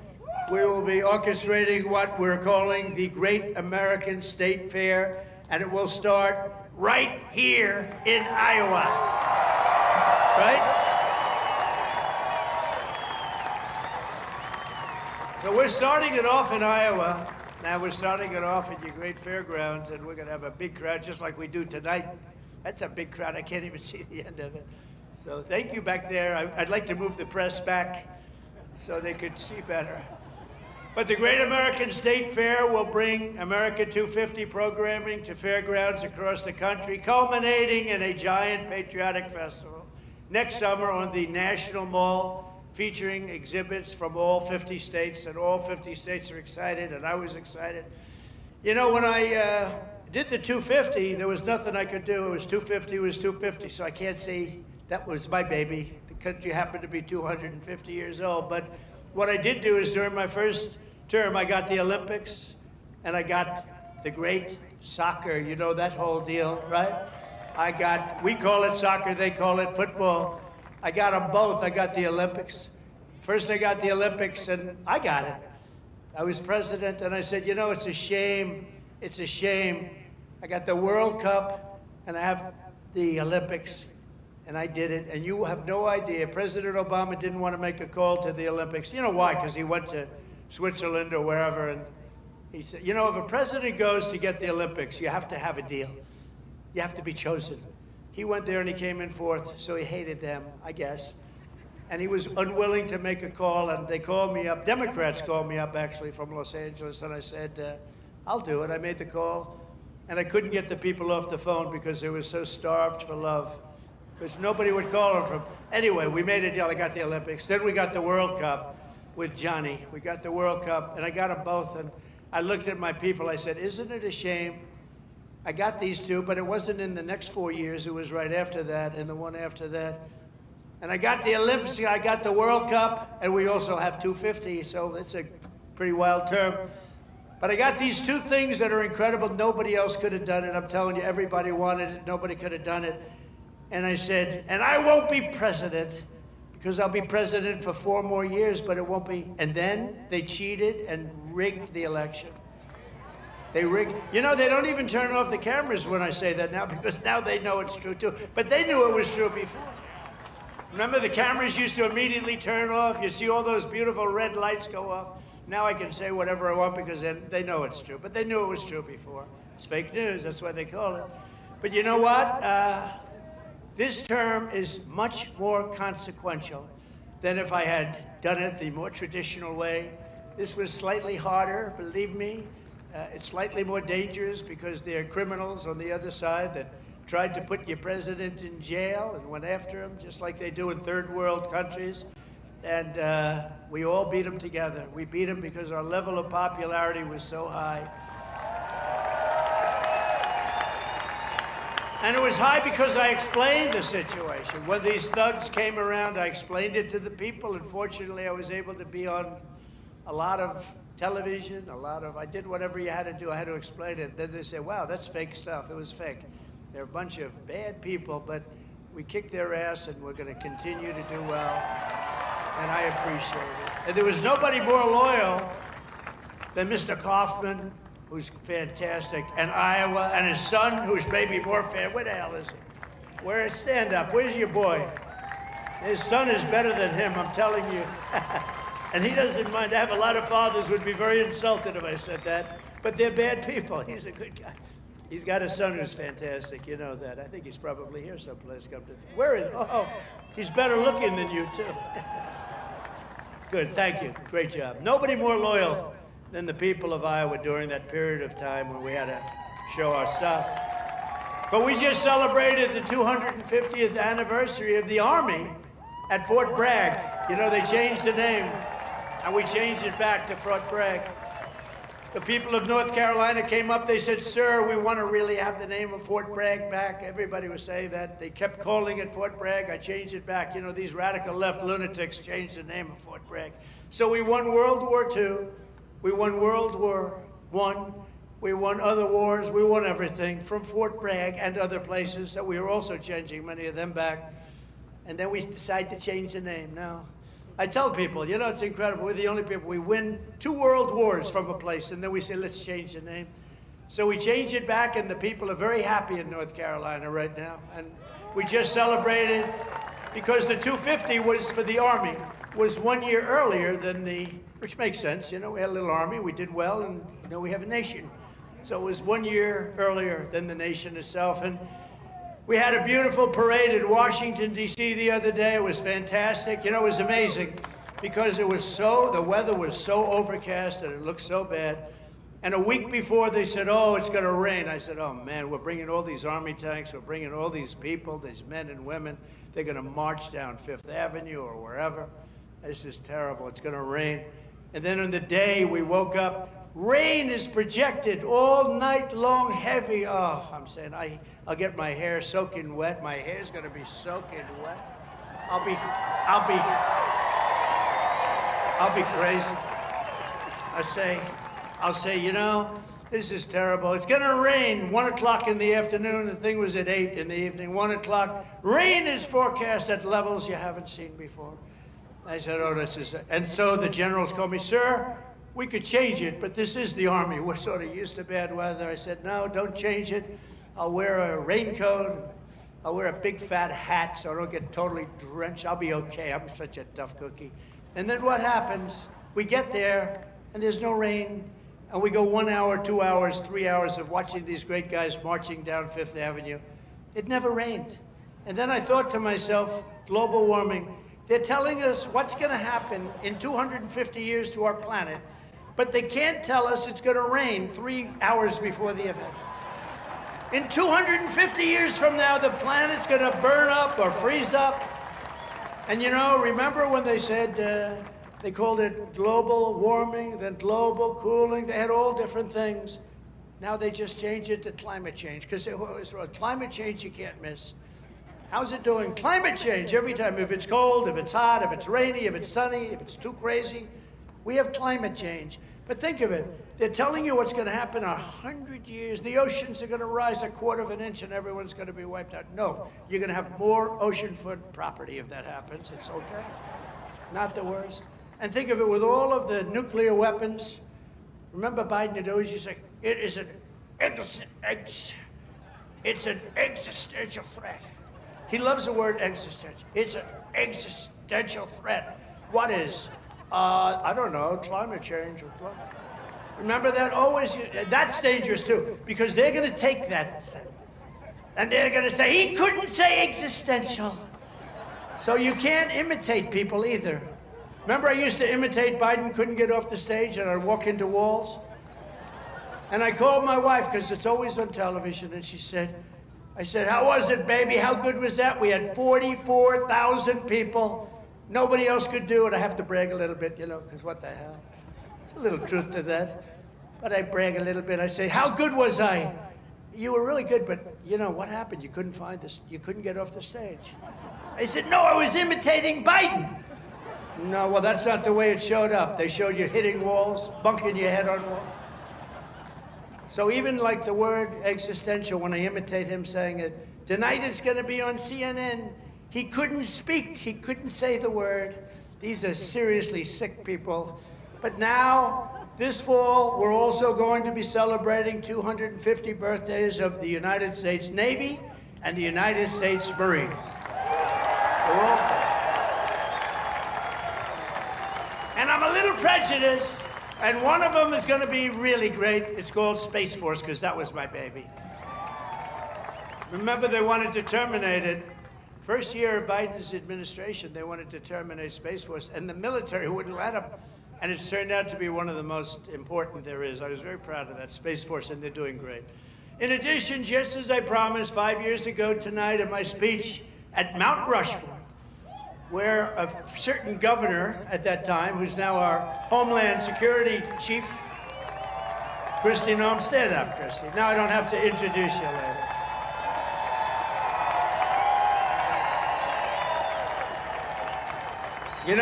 Speaker 1: We will be orchestrating what we're calling the Great American State Fair, and it will start right here in Iowa, right? So we're starting it off in Iowa. Now we're starting it off at your great fairgrounds, and we're going to have a big crowd, just like we do tonight. That's a big crowd. I can't even see the end of it. So thank you back there. I'd like to move the press back so they could see better. But the Great American State Fair will bring America 250 programming to fairgrounds across the country, culminating in a giant patriotic festival next summer on the National Mall, featuring exhibits from all 50 states, and all 50 states are excited, and I was excited. You know, when I did the 250, there was nothing I could do. It was 250, it was 250, so I can't say that was my baby. The country happened to be 250 years old, but what I did do is during my first term, I got the Olympics, and I got the great soccer, you know, that whole deal, right? We call it soccer, they call it football. I got them both. I got the Olympics. First I got the Olympics, and I got it. I was president, and I said, you know, it's a shame. It's a shame. I got the World Cup, and I have the Olympics, and I did it. And you have no idea. President Obama didn't want to make a call to the Olympics. You know why? Because he went to Switzerland or wherever, and he said, you know, if a president goes to get the Olympics, you have to have a deal. You have to be chosen. He went there and he came in fourth, so he hated them, I guess. And he was unwilling to make a call, and they called me up. Democrats called me up, actually, from Los Angeles, and I said, I'll do it. I made the call, and I couldn't get the people off the phone because they were so starved for love, because nobody would call them from. Anyway, we made a deal. I got the Olympics. Then we got the World Cup with Johnny. We got the World Cup, and I got them both, and I looked at my people. I said, isn't it a shame? I got these two, but it wasn't in the next 4 years. It was right after that and the one after that. And I got the Olympics, I got the World Cup, and we also have 250, so it's a pretty wild term. But I got these two things that are incredible. Nobody else could have done it. I'm telling you, everybody wanted it. Nobody could have done it. And I said, and I won't be president, because I'll be president for 4 more years, but it won't be. And then they cheated and rigged the election. They rigged. You know, they don't even turn off the cameras when I say that now, because now they know it's true too. But they knew it was true before. Remember, the cameras used to immediately turn off. You see all those beautiful red lights go off. Now I can say whatever I want because they know it's true. But they knew it was true before. It's fake news. That's why they call it. But you know what? This term is much more consequential than if I had done it the more traditional way, This was slightly harder, believe me. It's slightly more dangerous because there are criminals on the other side that tried to put your president in jail and went after him, just like they do in third world countries. And we all beat him together. We beat him because our level of popularity was so high. And it was high because I explained the situation. When these thugs came around, I explained it to the people. And fortunately, I was able to be on a lot of television, I did whatever you had to do. I had to explain it. Then they said, wow, that's fake stuff. It was fake. They're a bunch of bad people, but we kicked their ass and we're going to continue to do well. And I appreciate it. And there was nobody more loyal than Mr. Kaufman, who's fantastic, and Iowa, and his son, who's maybe more fan. Where the hell is he? Stand up. Where's your boy? His son is better than him, I'm telling you. And he doesn't mind. I have a lot of fathers who would be very insulted if I said that, but they're bad people. He's a good guy. He's got a son who's fantastic. You know that. I think he's probably here someplace. Where is he? Oh, he's better looking than you, too. Good, thank you. Great job. Nobody more loyal than the people of Iowa during that period of time when we had to show our stuff. But we just celebrated the 250th anniversary of the Army at Fort Bragg. You know, they changed the name, and we changed it back to Fort Bragg. The people of North Carolina came up, they said, sir, we want to really have the name of Fort Bragg back. Everybody was saying that. They kept calling it Fort Bragg. I changed it back. You know, these radical left lunatics changed the name of Fort Bragg. So we won World War II. We won World War I. We won other wars. We won everything from Fort Bragg and other places that we were also changing many of them back. And then we decided to change the name. Now, I tell people, you know, it's incredible. We're the only people. We win 2 world wars from a place, and then we say, let's change the name. So we change it back, and the people are very happy in North Carolina right now. And we just celebrated, because the 250 was for the Army, was 1 year earlier than the, which makes sense. You know, we had a little Army, we did well, and now we have a nation. So it was 1 year earlier than the nation itself. And we had a beautiful parade in Washington, D.C. the other day. It was fantastic. You know, it was amazing because the weather was so overcast and it looked so bad. And a week before they said, oh, it's going to rain. I said, oh man, we're bringing all these Army tanks. We're bringing all these people, these men and women. They're going to march down Fifth Avenue or wherever. This is terrible. It's going to rain. And then on the day we woke up, rain is projected all night long, heavy. Oh, I'm saying I'll get my hair soaking wet. My hair's gonna be soaking wet. I'll be crazy. I'll say, you know, this is terrible. It's gonna rain 1 o'clock in the afternoon. The thing was at 8 in the evening, 1 o'clock. Rain is forecast at levels you haven't seen before. I said, oh, this is, and so the generals called me, sir, we could change it, but this is the Army. We're sort of used to bad weather. I said, no, don't change it. I'll wear a raincoat. I'll wear a big fat hat so I don't get totally drenched. I'll be okay. I'm such a tough cookie. And then what happens? We get there, and there's no rain, and we go 1 hour, 2 hours, 3 hours of watching these great guys marching down Fifth Avenue. It never rained. And then I thought to myself, global warming. They're telling us what's going to happen in 250 years to our planet, but they can't tell us it's going to rain 3 hours before the event. In 250 years from now, the planet's going to burn up or freeze up. And you know, remember when they said, they called it global warming, then global cooling, they had all different things. Now they just changed it to climate change, because climate change you can't miss. How's it doing? Climate change every time. If it's cold, if it's hot, if it's rainy, if it's sunny, if it's too crazy, we have climate change. But think of it. They're telling you what's going to happen in 100 years. The oceans are going to rise 1/4 of an inch and everyone's going to be wiped out. No, you're going to have more oceanfront property if that happens. It's okay. Not the worst. And think of it with all of the nuclear weapons. Remember Biden had always used to say, it's an existential threat. He loves the word existential. It's an existential threat. What is? I don't know, climate change. Remember that? Always, that's dangerous too, because they're going to take that and they're going to say, he couldn't say existential. So you can't imitate people either. Remember I used to imitate Biden, couldn't get off the stage, and I'd walk into walls? And I called my wife, because it's always on television, and I said, how was it, baby? How good was that? We had 44,000 people. Nobody else could do it. I have to brag a little bit, because what the hell? There's a little truth to that. But I brag a little bit. I say, how good was I? You were really good, but what happened? You couldn't find this. You couldn't get off the stage. I said, no, I was imitating Biden. No, well, that's not the way it showed up. They showed you hitting walls, bunking your head on walls. So even like the word existential, when I imitate him saying it, tonight it's going to be on CNN. He couldn't speak. He couldn't say the word. These are seriously sick people. But now, this fall, we're also going to be celebrating 250 birthdays of the United States Navy and the United States Marines. And I'm a little prejudiced, and one of them is going to be really great. It's called Space Force, because that was my baby. Remember, they wanted to terminate it. First year of Biden's administration, they wanted to terminate Space Force, and the military wouldn't let them. And it's turned out to be one of the most important there is. I was very proud of that Space Force, and they're doing great. In addition, just as I promised 5 years ago tonight in my speech at Mount Rushmore, where a certain governor at that time, who's now our Homeland Security Chief, Kristi Noem, stand up, Kristi. Now I don't have to introduce you later.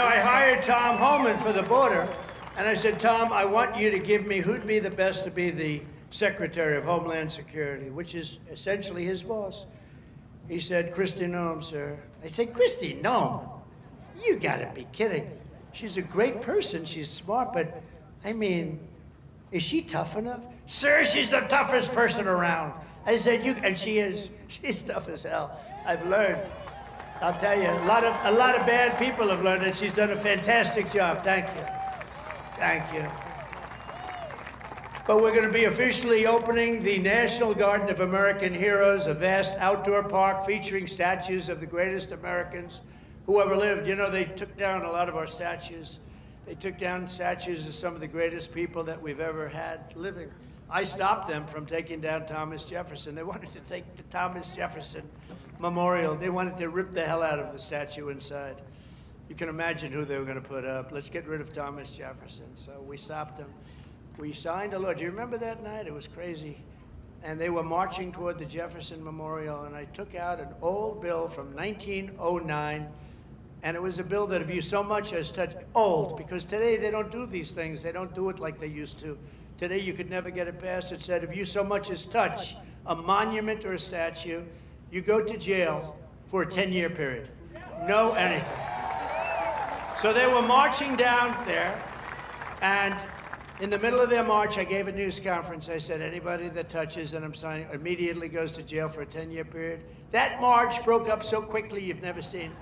Speaker 1: I hired Tom Homan for the border, and I said, Tom, I want you to give me who'd be the best to be the Secretary of Homeland Security, which is essentially his boss. He said, Kristi Noem, sir. I said, Kristi Noem? You gotta be kidding. She's a great person, she's smart, but I mean, is she tough enough? Sir, she's the toughest person around. I said, and she is. She's tough as hell. I've learned. I'll tell you, a lot of bad people have learned, and she's done a fantastic job. Thank you. Thank you. But we're going to be officially opening the National Garden of American Heroes, a vast outdoor park featuring statues of the greatest Americans who ever lived. They took down a lot of our statues. They took down statues of some of the greatest people that we've ever had living. I stopped them from taking down Thomas Jefferson. They wanted to take the Thomas Jefferson Memorial. They wanted to rip the hell out of the statue inside. You can imagine who they were going to put up. Let's get rid of Thomas Jefferson. So we stopped them. We signed a law. Do you remember that night? It was crazy. And they were marching toward the Jefferson Memorial, and I took out an old bill from 1909, and it was a bill that if you so much as touch, old, because today they don't do these things. They don't do it like they used to. Today you could never get it passed. It said if you so much as touch a monument or a statue, you go to jail for a 10-year period. No anything. So they were marching down there, and in the middle of their march, I gave a news conference. I said, anybody that touches and I'm signing immediately goes to jail for a 10-year period. That march broke up so quickly you've never seen.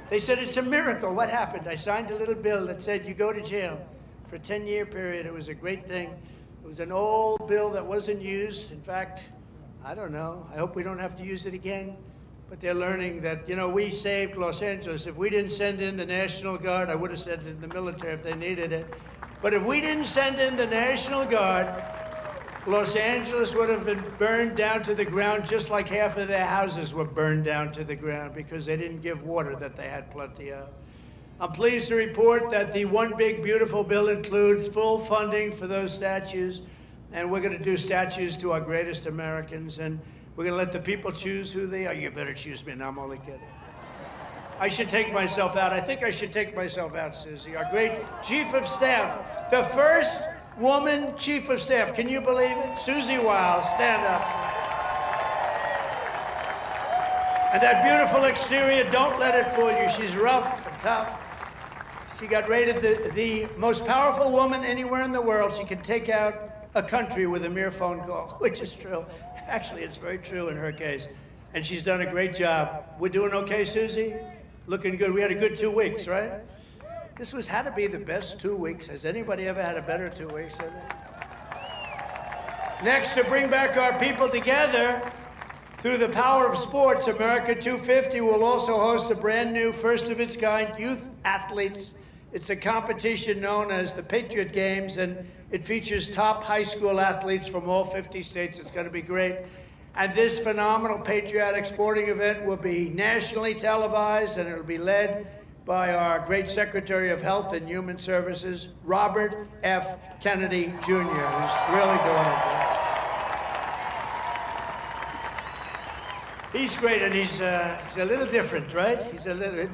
Speaker 1: They said, it's a miracle. What happened? I signed a little bill that said you go to jail for a 10-year period. It was a great thing. It was an old bill that wasn't used. In fact, I don't know. I hope we don't have to use it again. But they're learning that, we saved Los Angeles. If we didn't send in the National Guard, I would have sent in the military if they needed it. But if we didn't send in the National Guard, Los Angeles would have been burned down to the ground just like half of their houses were burned down to the ground because they didn't give water that they had plenty of. I'm pleased to report that the One Big Beautiful Bill includes full funding for those statues, and we're going to do statues to our greatest Americans, and we're going to let the people choose who they are. You better choose me, no, I'm only kidding. I should take myself out. I think I should take myself out, Susie. Our great Chief of Staff, the first woman Chief of Staff. Can you believe it? Susie Wiles, stand up. And that beautiful exterior, don't let it fool you. She's rough and tough. She got rated the most powerful woman anywhere in the world. She can take out a country with a mere phone call, which is true. Actually, it's very true in her case. And she's done a great job. We're doing okay, Susie? Looking good. We had a good 2 weeks, right? This had to be the best 2 weeks. Has anybody ever had a better 2 weeks than that? Next, to bring back our people together, through the power of sports, America 250 will also host a brand new, first-of-its-kind Youth Athletes It's a competition known as the Patriot Games, and it features top high school athletes from all 50 states. It's going to be great. And this phenomenal patriotic sporting event will be nationally televised, and it'll be led by our great Secretary of Health and Human Services, Robert F. Kennedy Jr., who's really doing it. He's great, and he's a little different, right?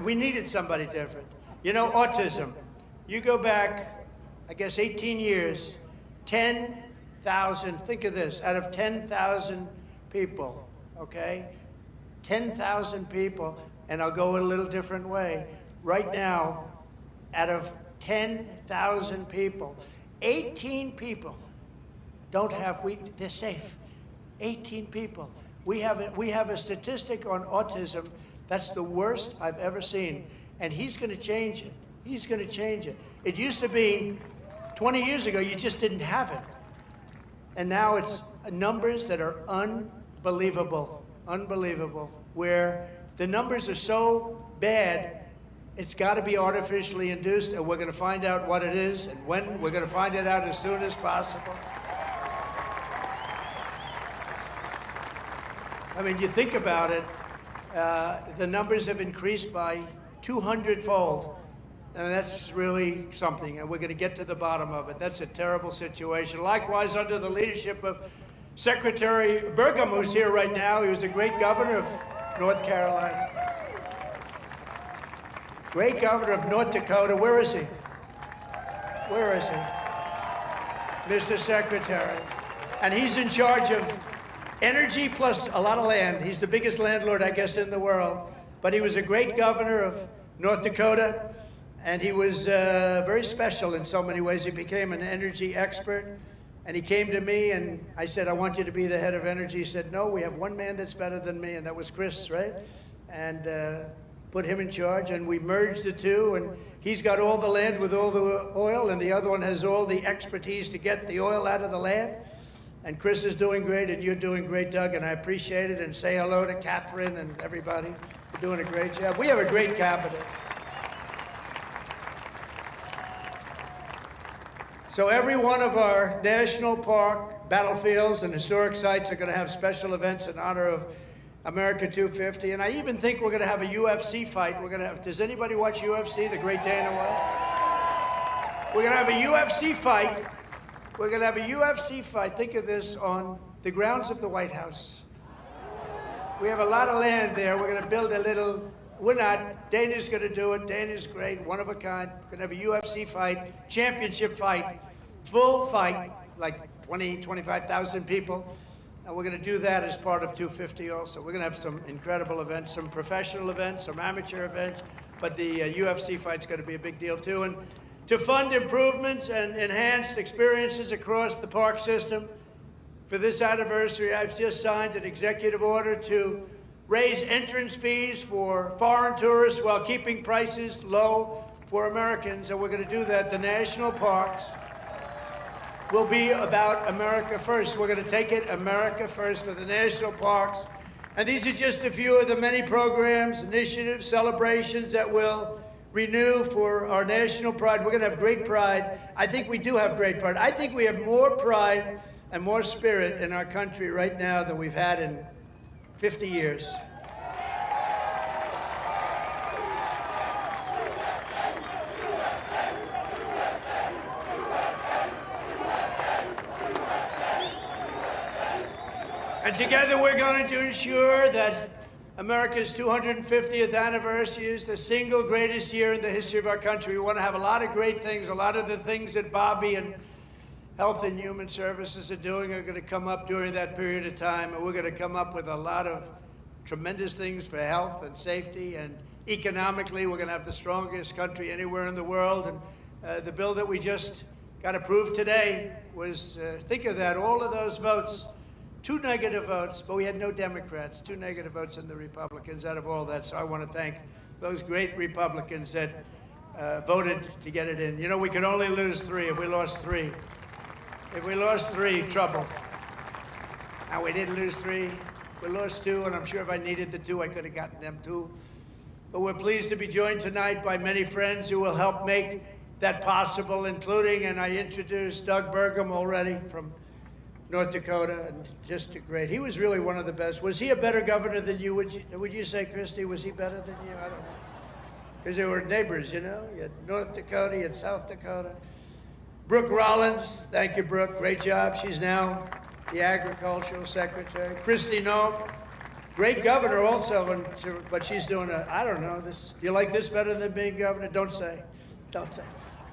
Speaker 1: We needed somebody different. You know, autism. You go back, I guess, 18 years, 10,000, think of this, out of 10,000 people, okay? 10,000 people, and I'll go a little different way. Right now, out of 10,000 people, 18 people they're safe. 18 people. We have a statistic on autism that's the worst I've ever seen, and he's going to change it. He's going to change it. It used to be 20 years ago, you just didn't have it. And now it's numbers that are unbelievable, where the numbers are so bad, it's got to be artificially induced, and we're going to find out what it is and when. We're going to find it out as soon as possible. I mean, you think about it, the numbers have increased by 200-fold, and that's really something, and we're going to get to the bottom of it. That's a terrible situation. Likewise, under the leadership of Secretary Burgum, who's here right now, he was a great governor of North Carolina. Great governor of North Dakota. Where is he? Where is he? Mr. Secretary. And he's in charge of energy plus a lot of land. He's the biggest landlord, I guess, in the world. But he was a great governor of North Dakota, and he was very special in so many ways. He became an energy expert, and he came to me, and I said, I want you to be the head of energy. He said, no, we have one man that's better than me, and that was Chris, right? And put him in charge, and we merged the two, and he's got all the land with all the oil, and the other one has all the expertise to get the oil out of the land. And Chris is doing great, and you're doing great, Doug, and I appreciate it, and say hello to Catherine and everybody. You're doing a great job. We have a great cabinet. So every one of our national park, battlefields, and historic sites are going to have special events in honor of America 250, and I even think we're going to have a UFC fight. We're going to have, does anybody watch UFC, the great Dana White? We're going to have a UFC fight. We're going to have a UFC fight, think of this, on the grounds of the White House. We have a lot of land there. We're going to build a little, we're not, Dana's going to do it. Dana's great, one of a kind. We're going to have a UFC fight, championship fight, full fight, like 20, 25,000 people. And we're going to do that as part of 250 also. We're going to have some incredible events, some professional events, some amateur events, but the UFC fight's going to be a big deal too. And to fund improvements and enhanced experiences across the park system, for this anniversary, I've just signed an executive order to raise entrance fees for foreign tourists while keeping prices low for Americans, and we're going to do that. The national parks will be about America first. We're going to take it America first for the national parks. And these are just a few of the many programs, initiatives, celebrations that will renew for our national pride. We're going to have great pride. I think we do have great pride. I think we have more pride and more spirit in our country right now than we've had in 50 years. And together we're going to ensure that America's 250th anniversary is the single greatest year in the history of our country. We want to have a lot of great things. A lot of the things that Bobby and Health and Human Services are doing are going to come up during that period of time. And we're going to come up with a lot of tremendous things for health and safety. And economically, we're going to have the strongest country anywhere in the world. And the bill that we just got approved today was, think of that, all of those votes. 2 negative votes, but we had no Democrats, 2 negative votes in the Republicans out of all that. So I want to thank those great Republicans that voted to get it in. You know, we could only lose 3. If we lost 3, trouble. And we didn't lose 3. We lost 2, and I'm sure if I needed the 2, I could have gotten them 2. But we're pleased to be joined tonight by many friends who will help make that possible, including, and I introduced Doug Burgum already from North Dakota, and just a great, he was really one of the best. Was he a better governor than you? Would you say, Christy, was he better than you? I don't know. Because they were neighbors, you know? You had North Dakota, you had South Dakota. Brooke Rollins, thank you, Brooke, great job. She's now the Agricultural Secretary. Christy Nome, great governor also, but she's doing I don't know, this. Do you like this better than being governor? Don't say, don't say.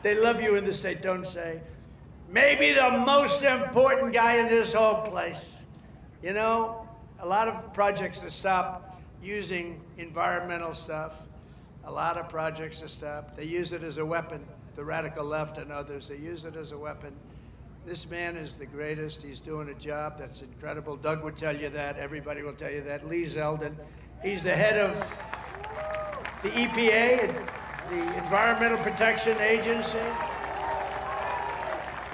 Speaker 1: They love you in the state, don't say. Maybe the most important guy in this whole place. You know, a lot of projects to stop using environmental stuff. A lot of projects to stop. They use it as a weapon. The radical left and others, they use it as a weapon. This man is the greatest. He's doing a job that's incredible. Doug would tell you that. Everybody will tell you that. Lee Zeldin, he's the head of the EPA, the Environmental Protection Agency.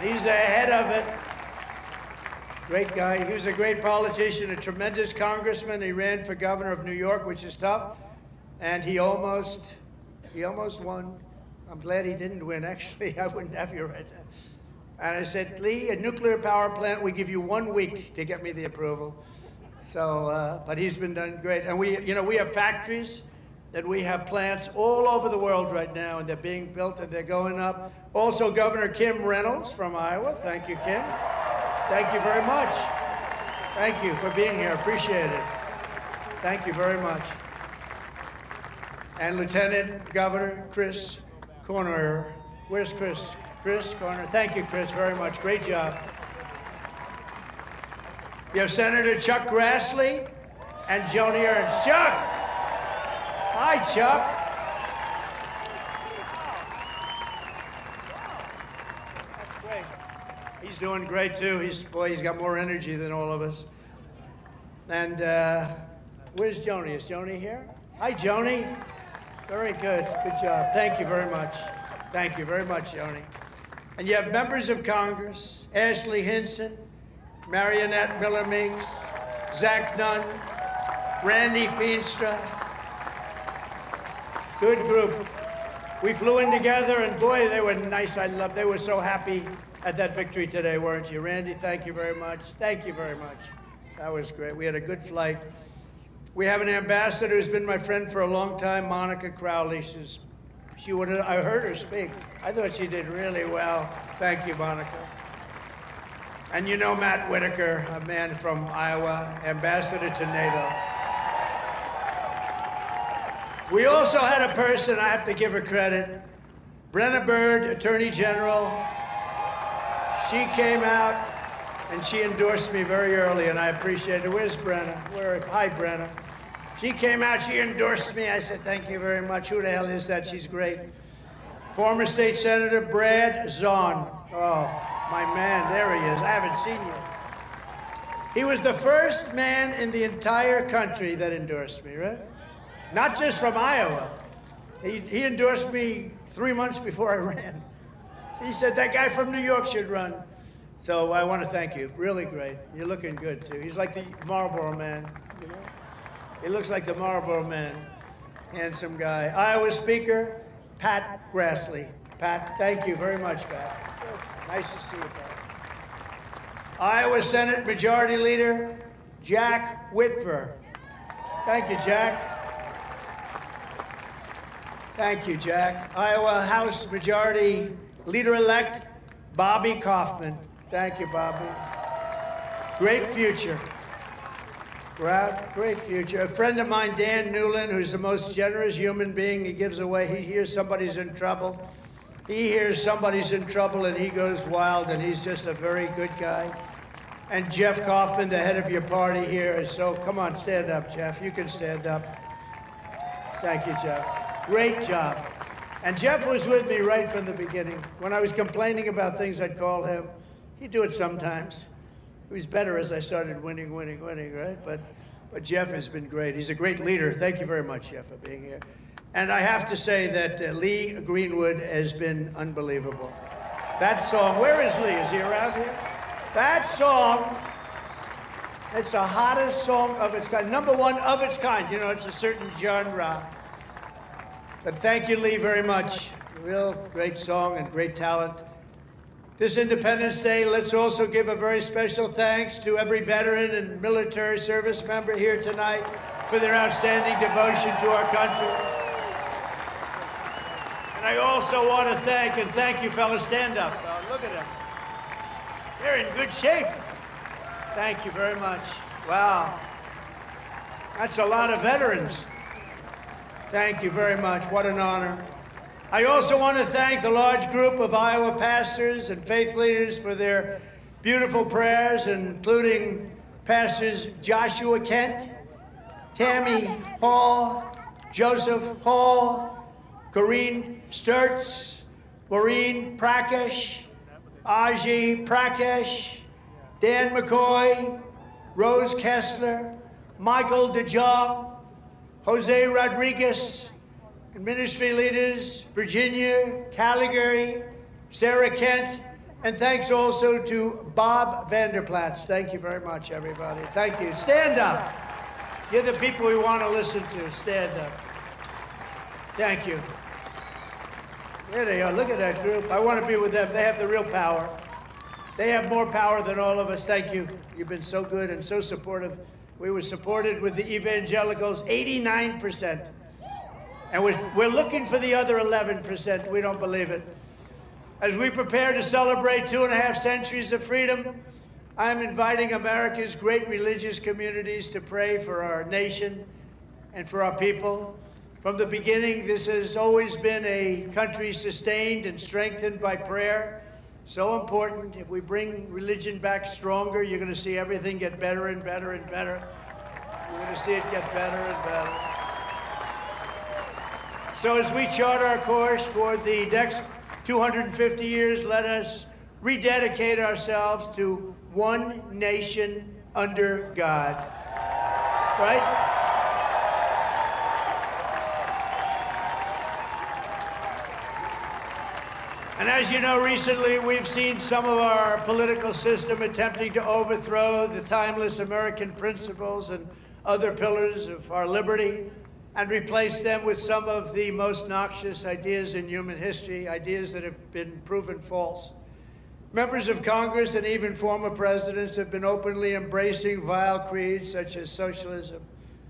Speaker 1: He's the head of it. Great guy. He was a great politician, a tremendous congressman. He ran for governor of New York, which is tough. And he almost won. I'm glad he didn't win, actually. I wouldn't have you right now. And I said, Lee, a nuclear power plant, we give you 1 week to get me the approval. So, but he's been done great. And we have factories, and we have plants all over the world right now, and they're being built and they're going up. Also, Governor Kim Reynolds from Iowa. Thank you, Kim. Thank you very much. Thank you for being here. Appreciate it. Thank you very much. And Lieutenant Governor Chris Corner. Where's Chris? Chris Corner. Thank you, Chris, very much. Great job. You have Senator Chuck Grassley and Joni Ernst. Chuck! Hi, Chuck. That's great. He's doing great, too. He's got more energy than all of us. And where's Joni? Is Joni here? Hi, Joni. Very good. Good job. Thank you very much. Thank you very much, Joni. And you have members of Congress, Ashley Hinson, Marionette Miller-Meeks, Zach Nunn, Randy Feenstra. Good group. We flew in together, and boy, they were nice. They were so happy at that victory today, weren't you? Randy, thank you very much. Thank you very much. That was great. We had a good flight. We have an ambassador who's been my friend for a long time, Monica Crowley. I heard her speak. I thought she did really well. Thank you, Monica. And you know Matt Whitaker, a man from Iowa, ambassador to NATO. We also had a person, I have to give her credit, Brenna Byrd, Attorney General. She came out and she endorsed me very early, and I appreciate it. Where's Brenna? Hi, Brenna. She came out, she endorsed me. I said, thank you very much. Who the hell is that? She's great. Former State Senator Brad Zahn. Oh, my man, there he is. I haven't seen you. He was the first man in the entire country that endorsed me, right? Not just from Iowa. He endorsed me 3 months before I ran. He said, that guy from New York should run. So I want to thank you. Really great. You're looking good, too. He's like the Marlboro Man, you know? He looks like the Marlboro Man. Handsome guy. Iowa Speaker, Pat Grassley. Pat, thank you very much, Pat. Nice to see you, Pat. Iowa Senate Majority Leader, Jack Whitver. Thank you, Jack. Thank you, Jack. Iowa House Majority Leader-elect, Bobby Kaufman. Thank you, Bobby. Great future. Great future. A friend of mine, Dan Newland, who's the most generous human being. He gives away. He hears somebody's in trouble. He hears somebody's in trouble, and he goes wild, and he's just a very good guy. And Jeff Kaufman, the head of your party here. So come on, stand up, Jeff. You can stand up. Thank you, Jeff. Great job. And Jeff was with me right from the beginning. When I was complaining about things, I'd call him. He'd do it sometimes. It was better as I started winning, right? But Jeff has been great. He's a great leader. Thank you very much, Jeff, for being here. And I have to say that Lee Greenwood has been unbelievable. That song, where is Lee? Is he around here? That song, it's the hottest song of its kind. #1 of its kind. You know, it's a certain genre. But thank you, Lee, very much. Real great song and great talent. This Independence Day, let's also give a very special thanks to every veteran and military service member here tonight for their outstanding devotion to our country. And I also want to thank you, fellas. Stand up. Look at them. They're in good shape. Thank you very much. Wow. That's a lot of veterans. Thank you very much. What an honor. I also want to thank the large group of Iowa pastors and faith leaders for their beautiful prayers, including Pastors Joshua Kent, Tammy Hall, Joseph Hall, Corrine Sturts, Maureen Prakash, Aji Prakash, Dan McCoy, Rose Kessler, Michael DeJong, Jose Rodriguez, and ministry leaders, Virginia Caligari, Sarah Kent, and thanks also to Bob Vanderplatz. Thank you very much, everybody. Thank you. Stand up. You're the people we want to listen to. Stand up. Thank you. There they are. Look at that group. I want to be with them. They have the real power. They have more power than all of us. Thank you. You've been so good and so supportive. We were supported with the evangelicals, 89%. And we're looking for the other 11%. We don't believe it. As we prepare to celebrate 2.5 centuries of freedom, I'm inviting America's great religious communities to pray for our nation and for our people. From the beginning, this has always been a country sustained and strengthened by prayer. So important. If we bring religion back stronger, you're going to see everything get better and better and better. You're going to see it get better and better. So as we chart our course toward the next 250 years, let us rededicate ourselves to one nation under God. Right? And as you know, recently we've seen some of our political system attempting to overthrow the timeless American principles and other pillars of our liberty and replace them with some of the most noxious ideas in human history, ideas that have been proven false. Members of Congress and even former presidents have been openly embracing vile creeds such as socialism,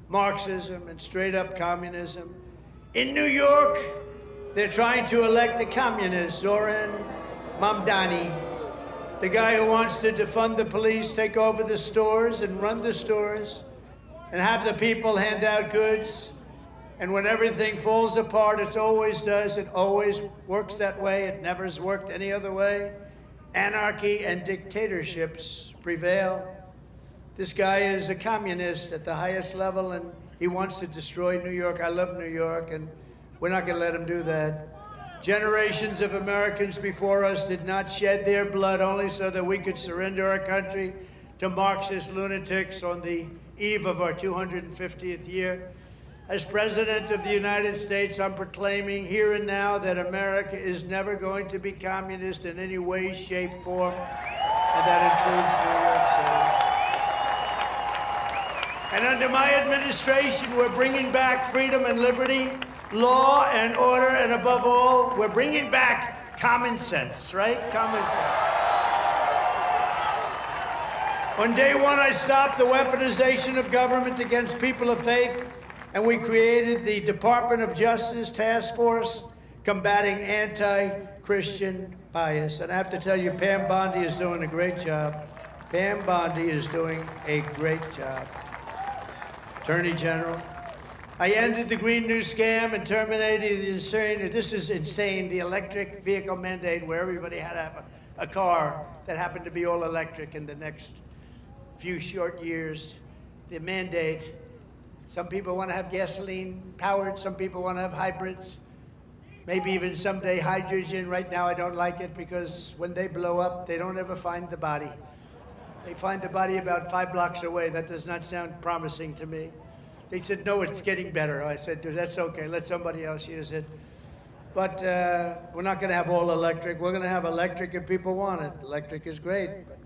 Speaker 1: Marxism, and straight-up communism. In New York, they're trying to elect a communist, Zoran Mamdani, the guy who wants to defund the police, take over the stores and run the stores, and have the people hand out goods. And when everything falls apart, it always does, it always works that way, it never has worked any other way. Anarchy and dictatorships prevail. This guy is a communist at the highest level, and he wants to destroy New York. I love New York, and we're not going to let him do that. Generations of Americans before us did not shed their blood only so that we could surrender our country to Marxist lunatics on the eve of our 250th year. As President of the United States, I'm proclaiming here and now that America is never going to be communist in any way, shape, form, and that includes New York City. And under my administration, we're bringing back freedom and liberty, law and order, and above all, we're bringing back common sense, right? Common sense. On day one, I stopped the weaponization of government against people of faith, and we created the Department of Justice Task Force combating anti-Christian bias. And I have to tell you, Pam Bondi is doing a great job. Pam Bondi is doing a great job. Attorney General. I ended the Green New Scam and terminated the insane, the electric vehicle mandate where everybody had to have a car that happened to be all electric in the next few short years. The mandate. Some people want to have gasoline powered, some people want to have hybrids, maybe even someday hydrogen. Right now I don't like it because when they blow up, they don't ever find the body. They find the body about 5 blocks away. That does not sound promising to me. They said, no, it's getting better. I said, that's okay, let somebody else use it. But we're not going to have all electric. We're going to have electric if people want it. Electric is great. But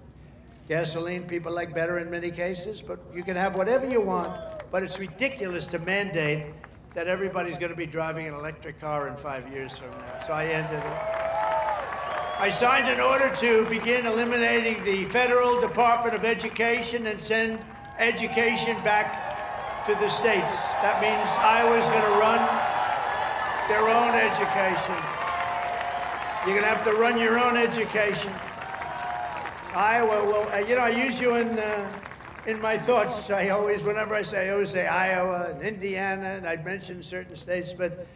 Speaker 1: gasoline, people like better in many cases, but you can have whatever you want. But it's ridiculous to mandate that everybody's going to be driving an electric car in 5 years from now. So I ended it. I signed an order to begin eliminating the Federal Department of Education and send education back to the states. That means Iowa's going to run their own education. You're going to have to run your own education. Iowa, well, you know, I use you in my thoughts. Whenever I always say Iowa and Indiana, and I'd mention certain states, but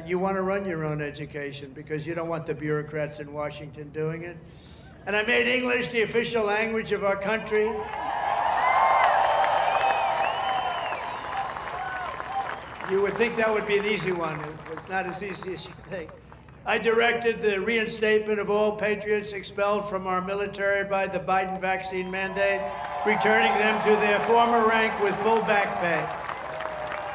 Speaker 1: you want to run your own education because you don't want the bureaucrats in Washington doing it. And I made English the official language of our country. You would think that would be an easy one. It's not as easy as you think. I directed the reinstatement of all patriots expelled from our military by the Biden vaccine mandate, returning them to their former rank with full back pay.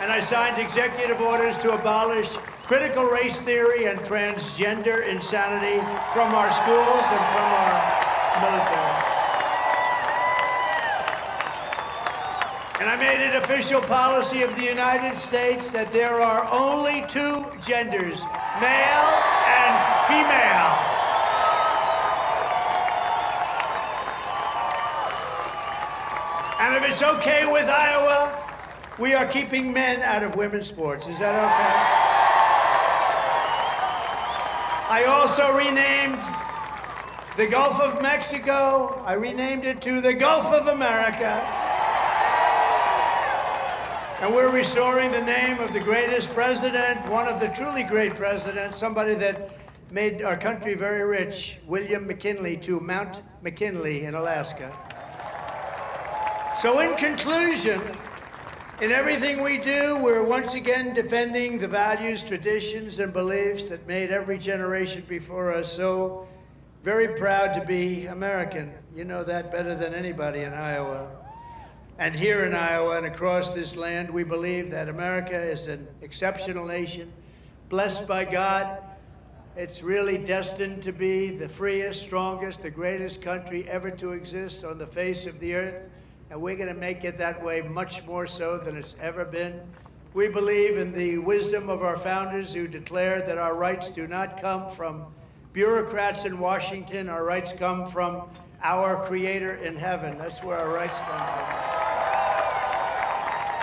Speaker 1: And I signed executive orders to abolish critical race theory and transgender insanity from our schools and from our military. And I made it official policy of the United States that there are only two genders, male and female. And if it's okay with Iowa, we are keeping men out of women's sports. Is that okay? I also renamed the Gulf of Mexico. I renamed it to the Gulf of America. And we're restoring the name of the greatest president, one of the truly great presidents, somebody that made our country very rich, William McKinley, to Mount McKinley in Alaska. So in conclusion, in everything we do, we're once again defending the values, traditions, and beliefs that made every generation before us so very proud to be American. You know that better than anybody in Iowa. And here in Iowa and across this land, we believe that America is an exceptional nation, blessed by God. It's really destined to be the freest, strongest, the greatest country ever to exist on the face of the earth. And we're going to make it that way much more so than it's ever been. We believe in the wisdom of our founders who declared that our rights do not come from bureaucrats in Washington. Our rights come from our Creator in heaven. That's where our rights come from.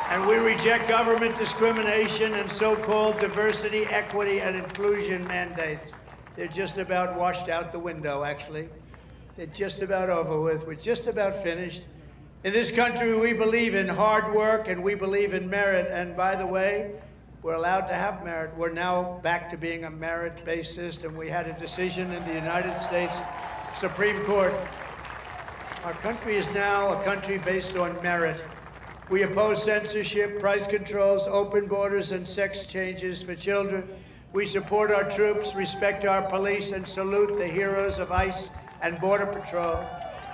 Speaker 1: And we reject government discrimination and so-called diversity, equity, and inclusion mandates. They're just about washed out the window, actually. They're just about over with. We're just about finished. In this country, we believe in hard work and we believe in merit. And by the way, we're allowed to have merit. We're now back to being a merit-based system. We had a decision in the United States Supreme Court. Our country is now a country based on merit. We oppose censorship, price controls, open borders, and sex changes for children. We support our troops, respect our police, and salute the heroes of ICE and Border Patrol.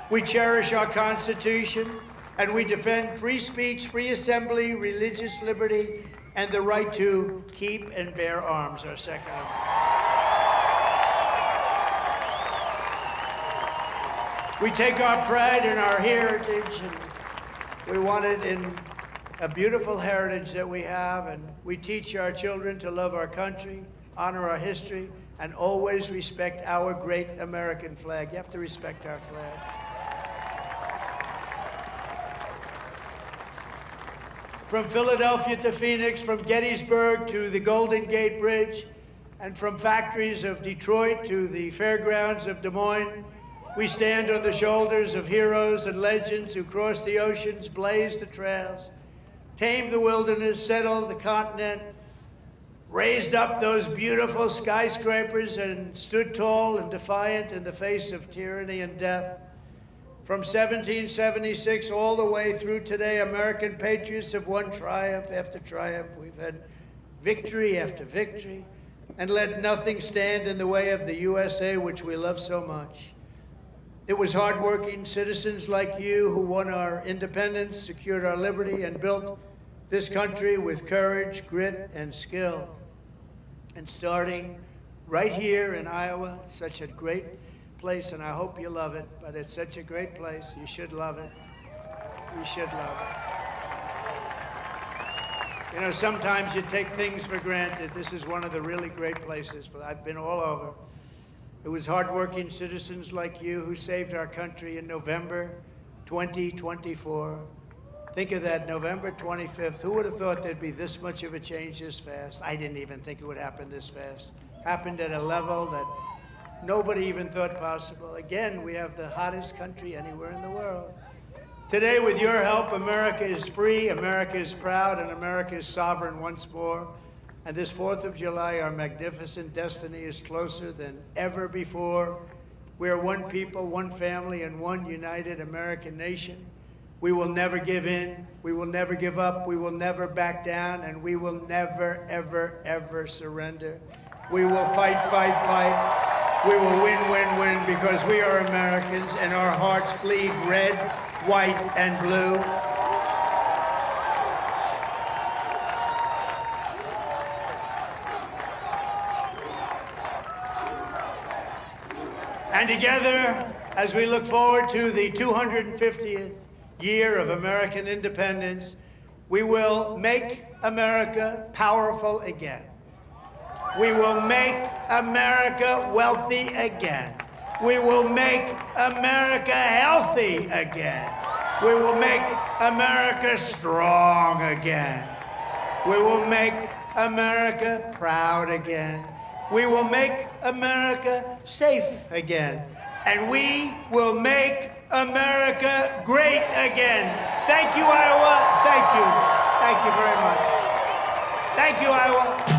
Speaker 1: We cherish our Constitution, and we defend free speech, free assembly, religious liberty, and the right to keep and bear arms, our Second Amendment. We take our pride in our heritage, and we want it in a beautiful heritage that we have, and we teach our children to love our country, honor our history, and always respect our great American flag. You have to respect our flag. From Philadelphia to Phoenix, from Gettysburg to the Golden Gate Bridge, and from factories of Detroit to the fairgrounds of Des Moines, we stand on the shoulders of heroes and legends who crossed the oceans, blazed the trails, tamed the wilderness, settled the continent, raised up those beautiful skyscrapers, and stood tall and defiant in the face of tyranny and death. From 1776 all the way through today, American patriots have won triumph after triumph. We've had victory after victory, and let nothing stand in the way of the USA, which we love so much. It was hardworking citizens like you who won our independence, secured our liberty, and built this country with courage, grit, and skill. And starting right here in Iowa, such a great place, and I hope you love it, but it's such a great place. You should love it. You should love it. You know, sometimes you take things for granted. This is one of the really great places, but I've been all over. It was hardworking citizens like you who saved our country in November 2024. Think of that, November 25th. Who would have thought there'd be this much of a change this fast? I didn't even think it would happen this fast. Happened at a level that nobody even thought possible. Again, we have the hottest country anywhere in the world. Today, with your help, America is free, America is proud, and America is sovereign once more. And this 4th of July, our magnificent destiny is closer than ever before. We are one people, one family, and one united American nation. We will never give in, we will never give up, we will never back down, and we will never, ever, ever surrender. We will fight, fight, fight. We will win, win, win, because we are Americans, and our hearts bleed red, white, and blue. And together, as we look forward to the 250th year of American independence, we will make America powerful again. We will make America wealthy again. We will make America healthy again. We will make America strong again. We will make America proud again. We will make America safe again. And we will make America great again. Thank you, Iowa. Thank you. Thank you very much. Thank you, Iowa.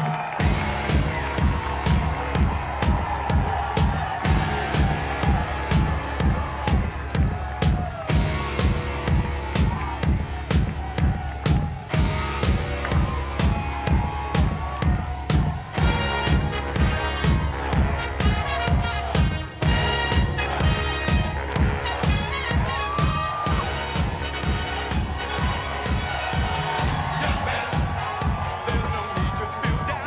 Speaker 2: There's no need to feel down.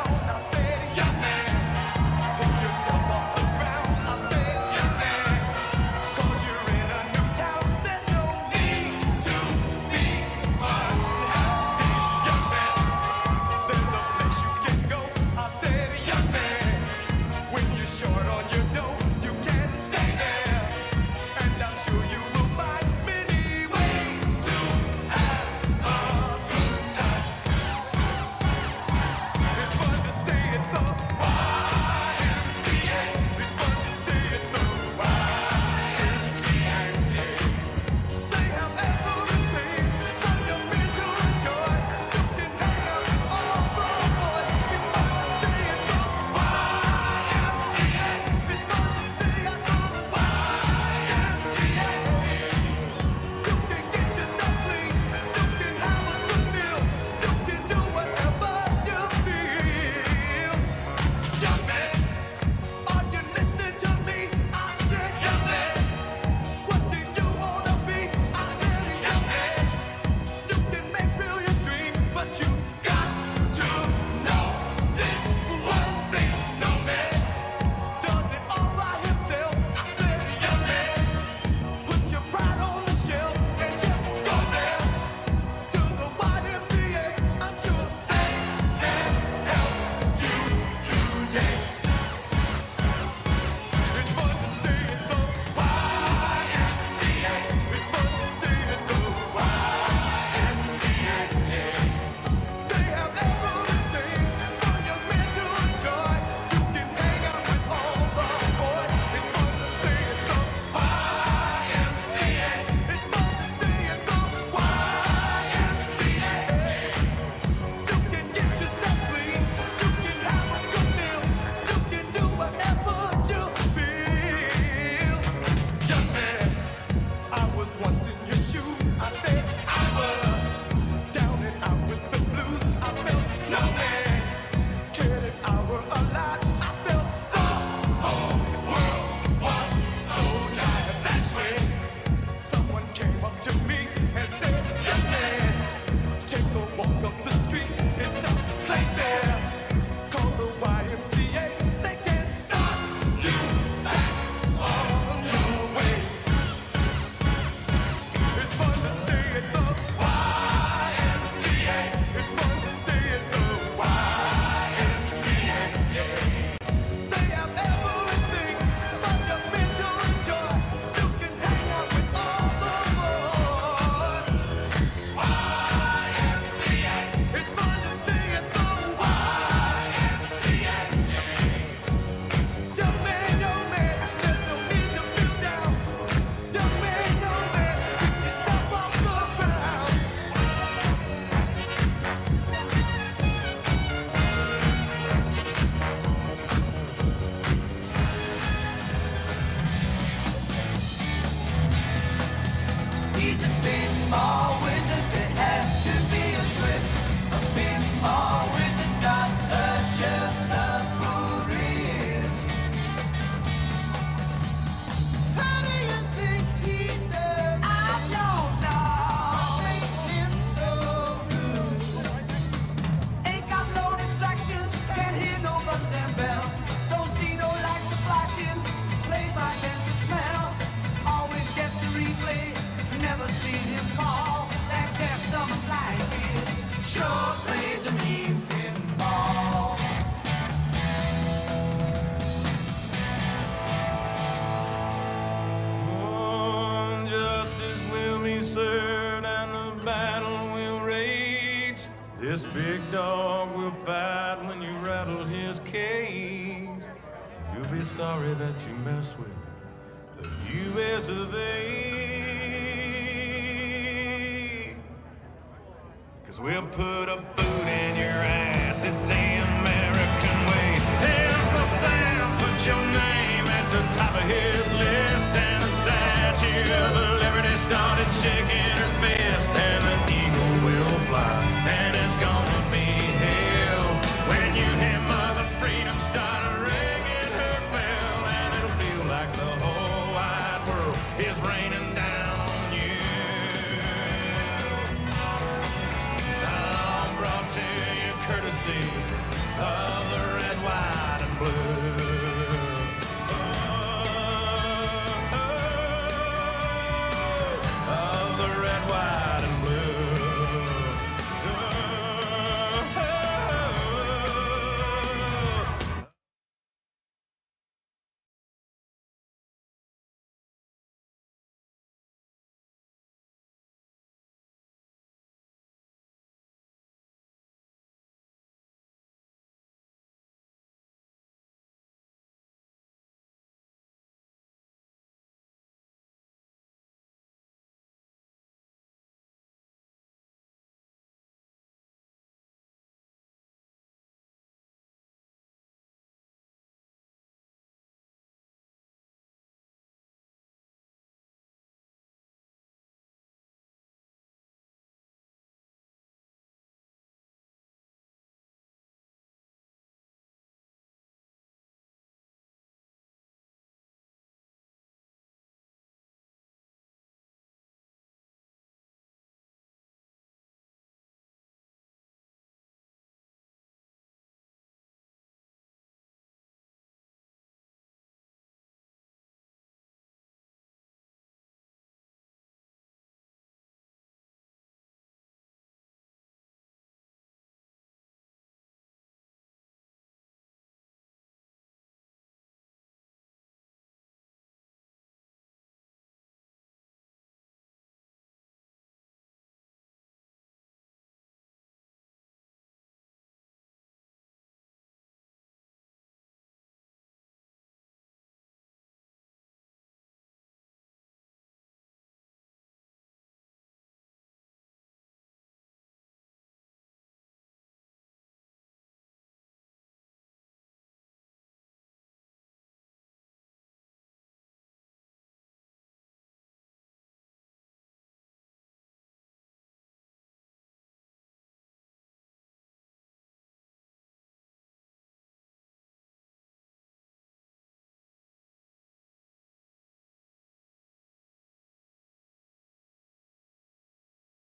Speaker 2: This big dog will fight when you rattle his cage. You'll be sorry that you mess with the U.S. of A. 'Cause we'll put a boot in your ass, it's the American way. Uncle Sam, put your name at the top of his